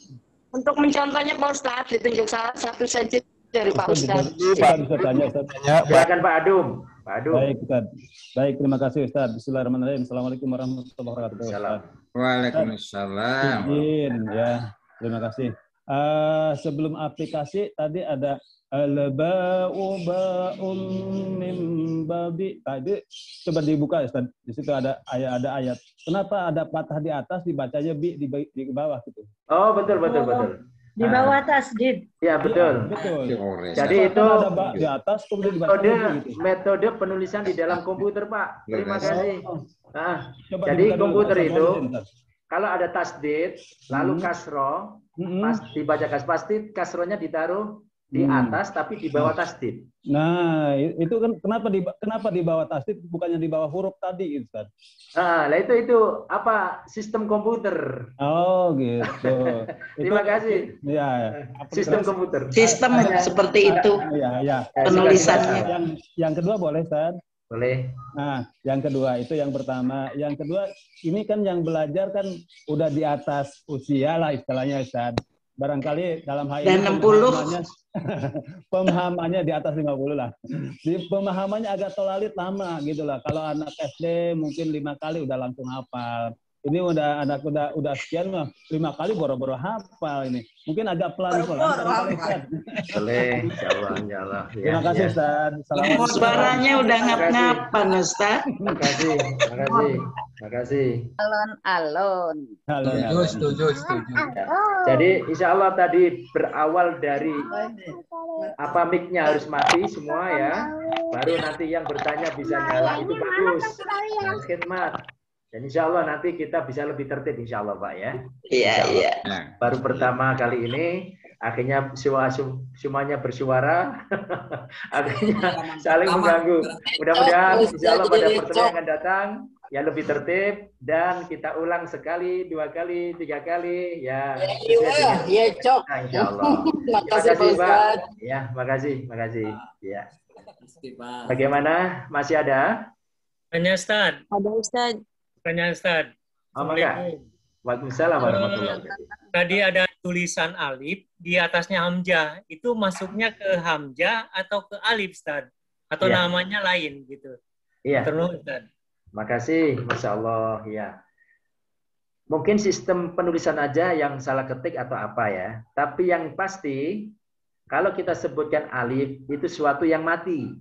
Untuk mencontohnya Pak Ustadz ditunjuk salah satu saja dari Pak Ustadz. Bisa tanya Ustaz. Silakan Pak Adum. Pak Adum. Baik Ustaz. Baik, terima kasih Ustaz. Bismillahirrahmanirrahim. Assalamualaikum warahmatullahi wabarakatuh. Waalaikumsalam. Izin ya. Terima kasih. Sebelum aplikasi tadi ada al-ba'u ba'um mim babi. Tadi coba dibuka Ustaz. Di situ ada ayat. Kenapa ada patah di atas dibacanya bi di bawah gitu? Oh, betul. Di bawah tasdid. Ya, betul. Jadi itu di atas metode penulisan di dalam komputer, Pak. Terima kasih. Jadi komputer itu kalau ada tasdid lalu kasro, pas dibaca pasti kasronya ditaruh di atas tapi di bawah tasdid. Nah, itu kan kenapa di bawah tasdid bukannya di bawah huruf tadi, Ustaz? Nah, itu apa sistem komputer. Oh, gitu. Terima kasih. Ya, sistem komputer. Sistem seperti itu. Ya. Penulisannya. Yang kedua boleh, Ustaz? Boleh. Nah, yang kedua itu yang pertama. Yang kedua, ini kan yang belajar kan udah di atas usia lah istilahnya, Ustaz. Barangkali dalam hal ini pemahamannya di atas 50 lah. Di pemahamannya agak tolalit lama gitu lah. Kalau anak SD mungkin 5 kali udah langsung hafal. Ini anak udah sekian mah 5 kali boro-boro hafal ini. Mungkin agak pelan-pelan. Boleh, insyaallah. Terima kasih Ustaz. Suaranya udah ngap-ngapan Ustaz. Terima kasih. Alon. Setuju. Jadi insya Allah tadi berawal dari apa mic-nya harus mati semua ya. Baru nanti yang bertanya bisa nyala itu bagus. Khidmat. Dan insya Allah nanti kita bisa lebih tertib insya Allah Pak ya. Iya. Baru pertama kali ini akhirnya semuanya bersuara, akhirnya saling mengganggu. Mudah-mudahan insya Allah pada pertemuan yang akan datang ya lebih tertib dan kita ulang sekali, 2 kali, 3 kali ya. Iya, Cok. Nah, insya Allah. Makasih Pak. Ya, makasih. Ya. Bagaimana? Masih ada? Tanya Ustaz. Ada Ustaz. Tanya Ustaz. Waalaikumsalam warahmatullahi wabarakatuh. Tadi ada tulisan alif, di atasnya hamzah. Itu masuknya ke hamzah atau ke alif, Ustaz? Atau namanya lain gitu? Iya. Terus, Ustaz. Makasih, Masya Allah. Ya. Mungkin sistem penulisan aja yang salah ketik atau apa ya. Tapi yang pasti, kalau kita sebutkan alif, itu suatu yang mati.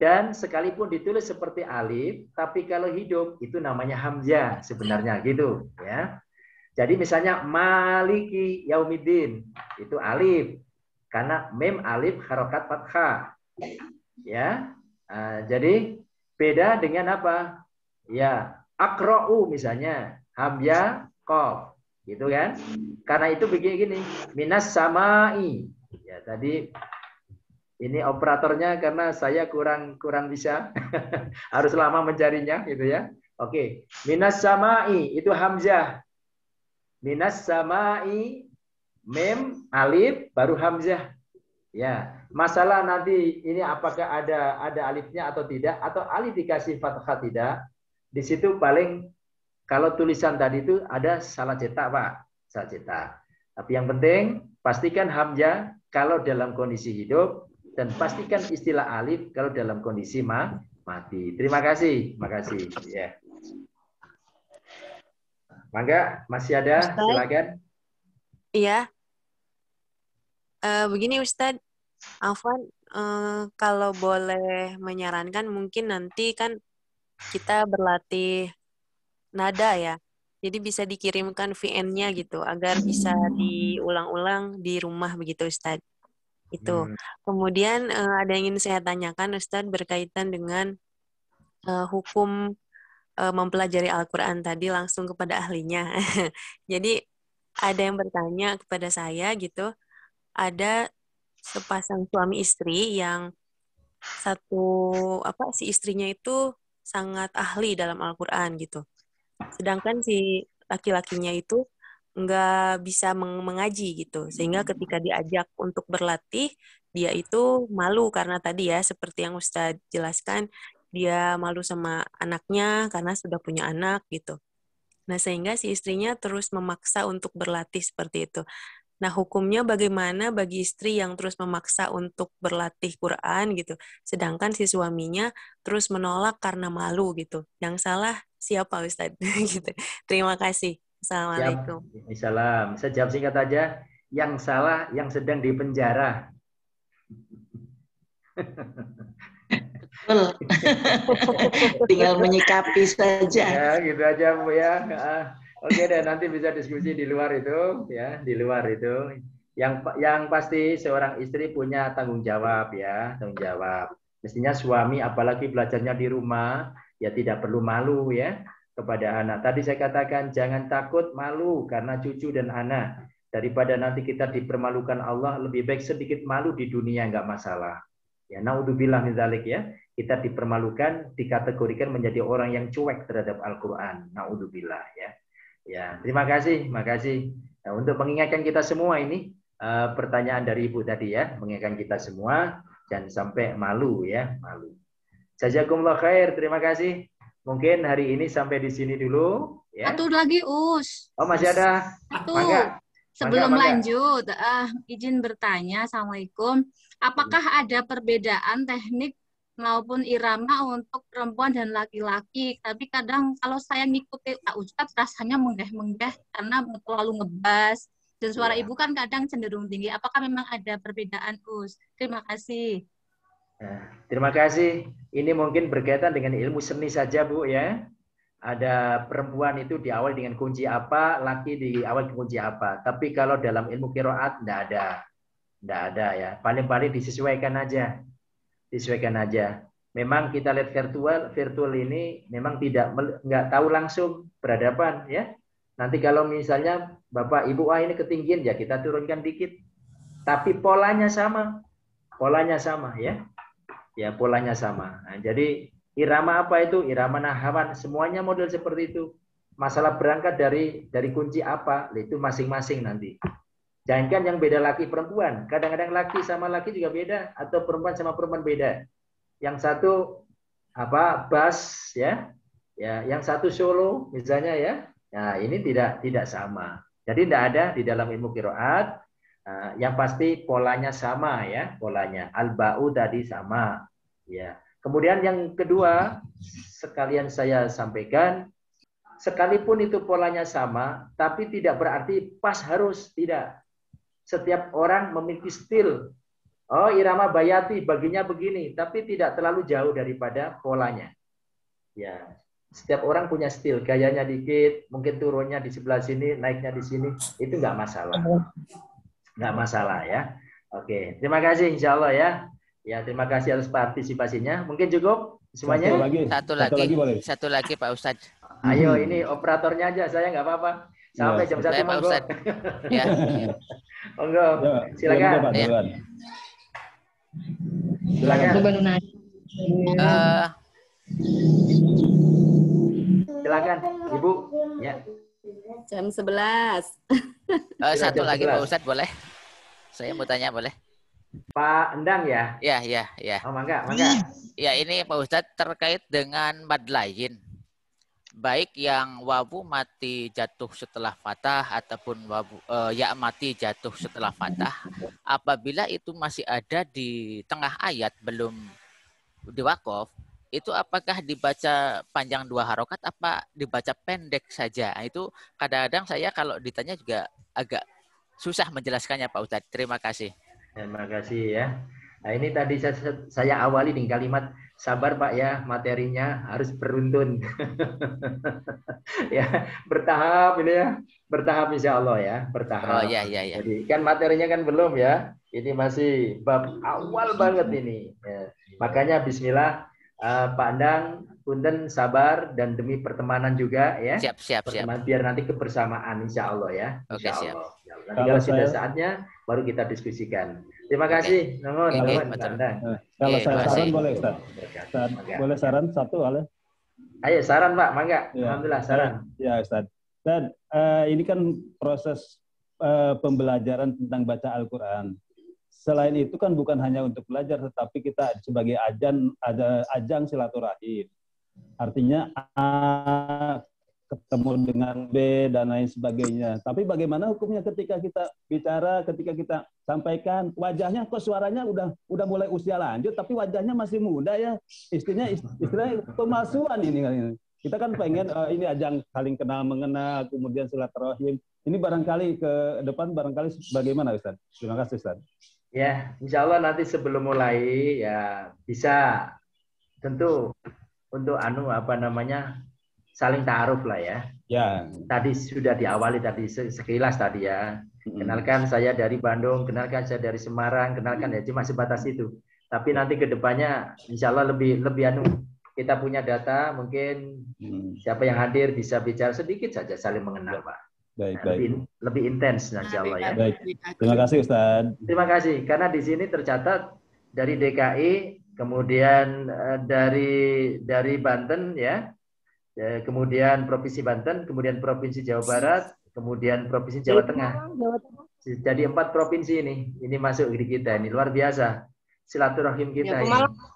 Dan sekalipun ditulis seperti alif, tapi kalau hidup itu namanya hamzah sebenarnya gitu ya. Jadi misalnya maliki yaumiddin itu alif karena mim alif harokat fathah. Ya. Jadi beda dengan apa? Ya, aqra'u misalnya hamzah qaf gitu kan. Karena itu begini minas samai. Ya, tadi ini operatornya karena saya kurang bisa harus lama mencarinya gitu ya. Oke, minas samai itu hamzah. Minas samai mim alif baru hamzah. Ya, masalah nanti ini apakah ada alifnya atau tidak atau alif dikasih fathah tidak. Di situ paling kalau tulisan tadi itu ada salah cetak, Pak. Salah cetak. Tapi yang penting pastikan hamzah kalau dalam kondisi hidup dan pastikan istilah alif kalau dalam kondisi mati. Terima kasih. Makasih. Ya. Mangga, masih ada? Silakan. Iya. Begini Ustadz, Afwan, kalau boleh menyarankan mungkin nanti kan kita berlatih nada ya. Jadi bisa dikirimkan VN-nya gitu agar bisa diulang-ulang di rumah begitu Ustadz. Itu. Kemudian ada yang ingin saya tanyakan Ustadz berkaitan dengan hukum mempelajari Al-Quran tadi langsung kepada ahlinya. Jadi ada yang bertanya kepada saya gitu, ada sepasang suami istri yang si istrinya itu sangat ahli dalam Al-Quran gitu. Sedangkan si laki-lakinya itu nggak bisa mengaji gitu. Sehingga ketika diajak untuk berlatih, dia itu malu karena tadi ya, seperti yang Ustadz jelaskan, dia malu sama anaknya karena sudah punya anak gitu. Nah, sehingga si istrinya terus memaksa untuk berlatih seperti itu. Nah, hukumnya bagaimana bagi istri yang terus memaksa untuk berlatih Quran gitu, sedangkan si suaminya terus menolak karena malu gitu. Yang salah siapa Ustadz? Gitu. Terima kasih. Assalamualaikum. Salam. Saya jawab singkat aja. Yang salah yang sedang dipenjara. Tinggal menyikapi saja. Ya, gitu aja Bu ya. Oke deh, nanti bisa diskusi di luar itu, ya, di luar itu. Yang pasti seorang istri punya tanggung jawab ya, tanggung jawab. Mestinya suami apalagi belajarnya di rumah, ya tidak perlu malu ya kepada anak. Tadi saya katakan jangan takut malu karena cucu dan anak. Daripada nanti kita dipermalukan Allah, lebih baik sedikit malu di dunia nggak masalah. Ya, naudzubillah min dzalik ya. Kita dipermalukan, dikategorikan menjadi orang yang cuek terhadap Al-Qur'an. Naudzubillah ya. Ya, terima kasih, makasih. Nah, untuk mengingatkan kita semua ini pertanyaan dari Ibu tadi ya, mengingatkan kita semua jangan sampai malu ya, malu. Jazakumullah khair, terima kasih. Mungkin hari ini sampai di sini dulu ya. Satu lagi Us. Oh, masih ada. Satu. Mangga. Sebelum Mangga. lanjut, izin bertanya, Assalamualaikum. Apakah ada perbedaan teknik maupun irama untuk perempuan dan laki-laki? Tapi kadang kalau saya ngikuti Pak Ustadz rasanya menggeh-menggeh karena terlalu ngebas. Dan suara ibu kan kadang cenderung tinggi. Apakah memang ada perbedaan, Us? Terima kasih. Nah, terima kasih. Ini mungkin berkaitan dengan ilmu seni saja, Bu ya. Ada perempuan itu diawali dengan kunci apa, laki diawali dengan kunci apa. Tapi kalau dalam ilmu qiraat enggak ada. Enggak ada ya. Paling-paling disesuaikan aja. Disesuaikan aja. Memang kita lihat virtual ini memang enggak tahu langsung berhadapan ya. Nanti kalau misalnya Bapak Ibu ini ketinggian ya kita turunkan dikit. Tapi polanya sama. Polanya sama ya. Ya, polanya sama. Nah, jadi irama apa itu? Irama nahawan. Semuanya model seperti itu. Masalah berangkat dari kunci apa? Itu masing-masing nanti. Jangan yang beda laki perempuan. Kadang-kadang laki sama laki juga beda atau perempuan sama perempuan beda. Yang satu bass ya. Ya, yang satu solo misalnya ya. Nah, ini tidak sama. Jadi tidak ada di dalam ilmu qiraat. Yang pasti polanya sama ya, polanya. Al-ba'u tadi sama. Ya. Kemudian yang kedua, sekalian saya sampaikan, sekalipun itu polanya sama, tapi tidak berarti pas harus, tidak. Setiap orang memiliki stil. Oh, irama bayati baginya begini, tapi tidak terlalu jauh daripada polanya. Ya, setiap orang punya stil, gayanya dikit, mungkin turunnya di sebelah sini, naiknya di sini, itu nggak masalah. Nggak masalah ya. Oke, terima kasih insya Allah ya. Ya, terima kasih atas partisipasinya. Mungkin cukup semuanya? Satu lagi Pak Ustadz. Ayo, ini operatornya aja, saya nggak apa-apa. Sampai jam 1 Pak Ustadz. Ya. Monggo, silakan. Silakan. Silakan, Ibu. Ya. Jam 11. Satu lagi Pak Ustadz boleh? Saya mau tanya boleh? Pak Endang ya? Ya. Oh, mangga. Ya, ini Pak Ustadz terkait dengan mad lain. Baik yang wawu mati jatuh setelah fathah ataupun ya mati jatuh setelah fathah. Apabila itu masih ada di tengah ayat belum diwaqaf, itu apakah dibaca panjang 2 harokat apa dibaca pendek saja? Itu kadang-kadang saya kalau ditanya juga agak susah menjelaskannya Pak Ustadz. Terima kasih. Terima kasih ya. Nah, ini tadi saya awali dengan kalimat sabar Pak ya, materinya harus beruntun. Ya, bertahap ini ya. Bertahap insya Allah ya, bertahap. Oh ya. Jadi kan materinya kan belum ya. Ini masih bab awal banget ini. Ya. Makanya bismillah Pak Endang, punten sabar dan demi pertemanan juga ya. Siap. Biar nanti kebersamaan insya Allah ya. Oke, siap. Allah. Nanti kalau sudah saatnya baru kita diskusikan. Terima kasih. Kalau saya saran boleh Ustaz. Boleh saran satu boleh? Ayo saran Pak, mangga. Ya. Alhamdulillah saran. Ya Ustaz. Dan ini kan proses pembelajaran tentang baca Al-Quran. Selain itu kan bukan hanya untuk belajar, tetapi kita sebagai ajang silaturahim. Artinya A ketemu dengan B dan lain sebagainya. Tapi bagaimana hukumnya ketika kita bicara, ketika kita sampaikan, wajahnya kok suaranya udah mulai usia lanjut, tapi wajahnya masih muda ya. Istilahnya pemalsuan ini. Kita kan pengen ini ajang saling kenal mengenal, kemudian silaturahim. Ini barangkali ke depan barangkali bagaimana Ustaz? Terima kasih Ustaz. Ya, insya Allah nanti sebelum mulai ya bisa tentu untuk saling ta'aruf lah ya. Ya. Tadi sudah diawali tadi sekilas tadi ya. Kenalkan saya dari Bandung, kenalkan saya dari Semarang, kenalkan ya cuma sebatas itu. Tapi nanti ke depannya insya Allah lebih kita punya data mungkin siapa yang hadir bisa bicara sedikit saja saling mengenal Pak. Baik. Lebih intens insya Allah ya. Baik. Terima kasih Ustaz. Terima kasih karena di sini tercatat dari DKI, kemudian dari Banten ya, kemudian Provinsi Banten, kemudian Provinsi Jawa Barat, kemudian Provinsi Jawa Tengah. Jadi 4 provinsi ini masuk di kita ini luar biasa silaturahim kita ini.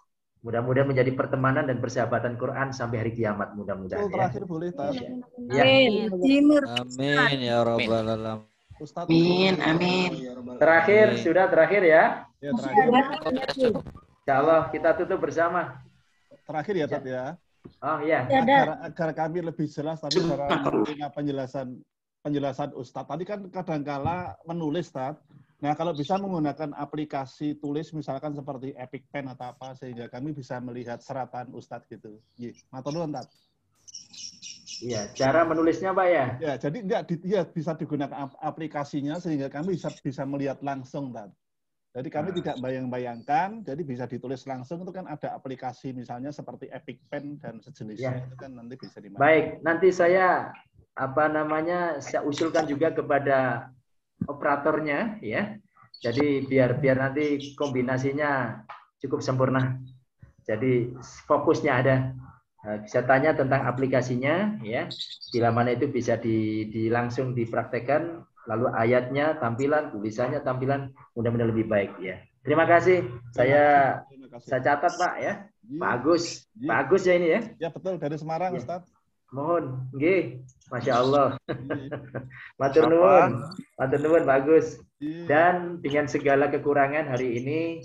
Mudah-mudahan menjadi pertemanan dan persahabatan Quran sampai hari kiamat mudah-mudahan. Terakhir boleh Ustaz. Ya. Amin ya rabbal alamin. Amin. Terakhir ya. Ya, terakhir. Insya Allah kita tutup bersama. Terakhir ya, Tat ya. Oh iya. Agar kami lebih jelas tadi cara penjelasan Ustadz. Tadi kan kadangkala menulis, Tat. Nah, kalau bisa menggunakan aplikasi tulis misalkan seperti Epic Pen atau apa sehingga kami bisa melihat seratan Ustadz gitu. Matur nuwun, Tat. Iya, cara menulisnya Pak ya? Ya, jadi bisa digunakan aplikasinya sehingga kami bisa melihat langsung, Tat. Jadi kami tidak bayang-bayangkan, jadi bisa ditulis langsung itu kan ada aplikasi misalnya seperti Epic Pen dan sejenisnya itu kan nanti bisa dimakai. Baik, nanti saya saya usulkan juga kepada operatornya ya. Jadi biar nanti kombinasinya cukup sempurna. Jadi fokusnya ada. Bisa tanya tentang aplikasinya ya. Bila mana itu bisa langsung dipraktekkan. Lalu ayatnya, tampilan, tulisannya, tampilan, mudah-mudahan lebih baik ya. Terima kasih. Saya catat Pak ya. Pak Agus. Pak Agus ya ini ya. Ya betul, dari Semarang ya. Ustaz. Mohon, nggih. Masya Allah. Matur nuwun. Matur nuwun Pak Agus. Dan dengan segala kekurangan hari ini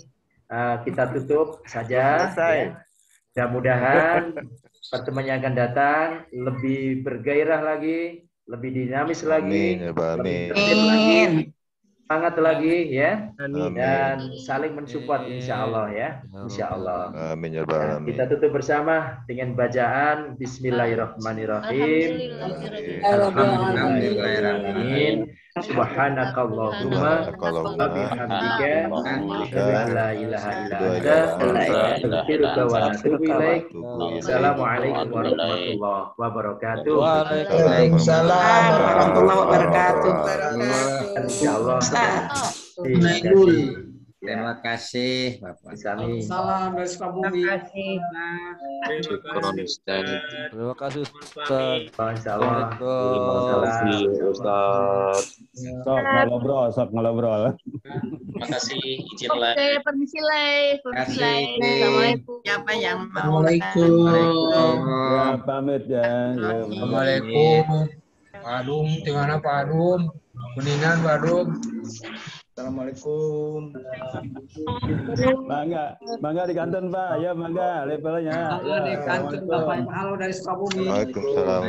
kita tutup saja. Ya. Mudah-mudahan pertemuan yang akan datang lebih bergairah lagi, lebih dinamis lagi, lebih tertib lagi, semangat lagi ya, dan saling mensupport insya Allah ya, insya Allah. Amin ya rabbal alamin. Kita tutup bersama dengan bacaan Bismillahirrahmanirrahim. Alhamdulillahirrahmanirrahim. Subhanakallahumma wa bihamdika asyhadu an la ilaha illa anta astaghfiruka wa atubu ilaik. Assalamualaikum warahmatullahi wabarakatuh. Waalaikumsalam warahmatullahi wabarakatuh. Insyaallah. Terima kasih Bapak. Salam dari Sukabumi. Terima kasih Ustaz. Sok ngobrol. Terima kasih. Izin lah. Oke, permisi leh. Assalamualaikum. Siapa yang mau? Assalamualaikum. Ya, pamit ya. Assalamualaikum. Pak Adum, di mana Pak Adum? Kuningan Pak Adum. Assalamualaikum. Mangga di kantor Pak, ya mangga levelnya. Di kantor Bapak. Halo dari Sukabumi. Waalaikumsalam.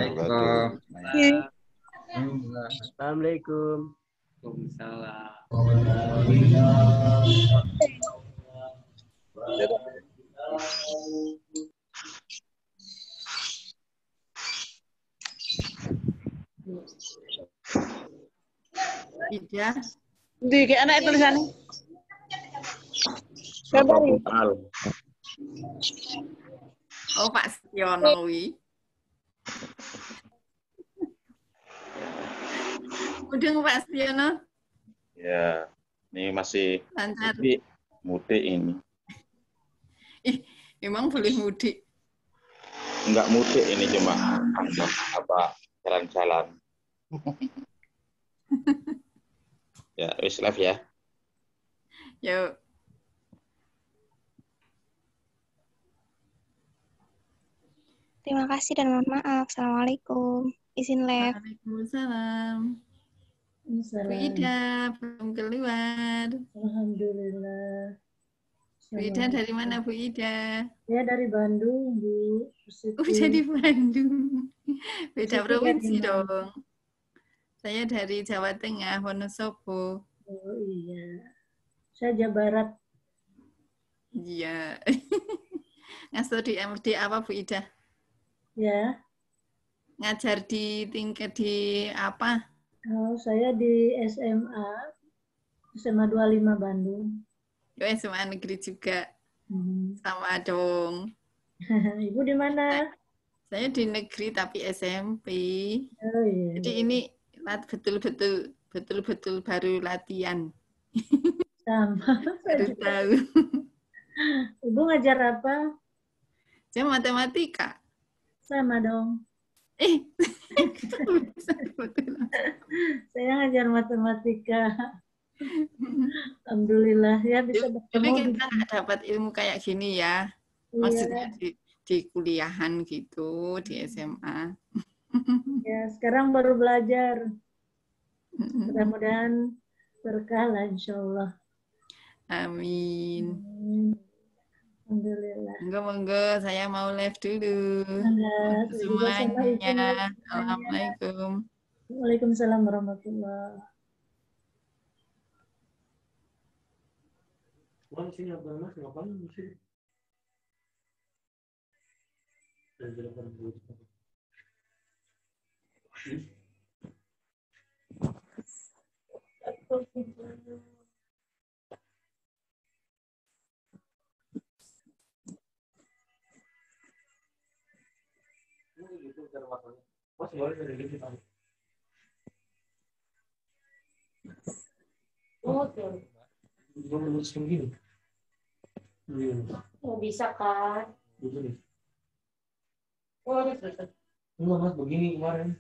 Assalamualaikum. Waalaikumsalam. Ida. Di kayak anak tulisannya. Siapa nih? Oh, Pak Setiono wi. Udah Pak Setiono? Ya, ini masih Lancar. mudik ini. Ih, emang boleh mudik? Enggak mudik ini, cuma jalan-jalan. Ya, wis live ya. Yuk. Terima kasih dan mohon maaf. Assalamualaikum. Izin live. Waalaikumsalam. Bu Ida, belum keluar. Alhamdulillah. Bu Ida dari mana Bu Ida? Ya dari Bandung, Bu. Dari Bandung. Beda Positif provinsi dari mana? dong. Saya dari Jawa Tengah, Wonosobo. Oh iya. Saya Jawa Barat. Iya. Ngajar di MD apa Bu Ida? Ya. Ngajar di tingkat di apa? Oh, saya di SMA 25 Bandung. Yo, SMA negeri juga. Sama dong. Ibu di mana? Saya di negeri tapi SMP. Oh iya. Jadi ini betul-betul baru latihan. Sama. Baru tahu. Ibu ngajar apa? Saya matematika. Sama dong. Saya ngajar matematika. Alhamdulillah ya bisa Tapi bertemu. kita nggak dapat ilmu kayak gini ya. Maksudnya di kuliahan gitu, di SMA. Ya, sekarang baru belajar. Mudah-mudahan berkah lah insya Allah. Amin. Alhamdulillah. Monggo, saya mau live dulu. Semuanya. Assalamualaikum. Waalaikumsalam warahmatullahi. Sini apa Mas? Ngapain sih? Oh, bisa kan? Enggak Mas, begini kemarin.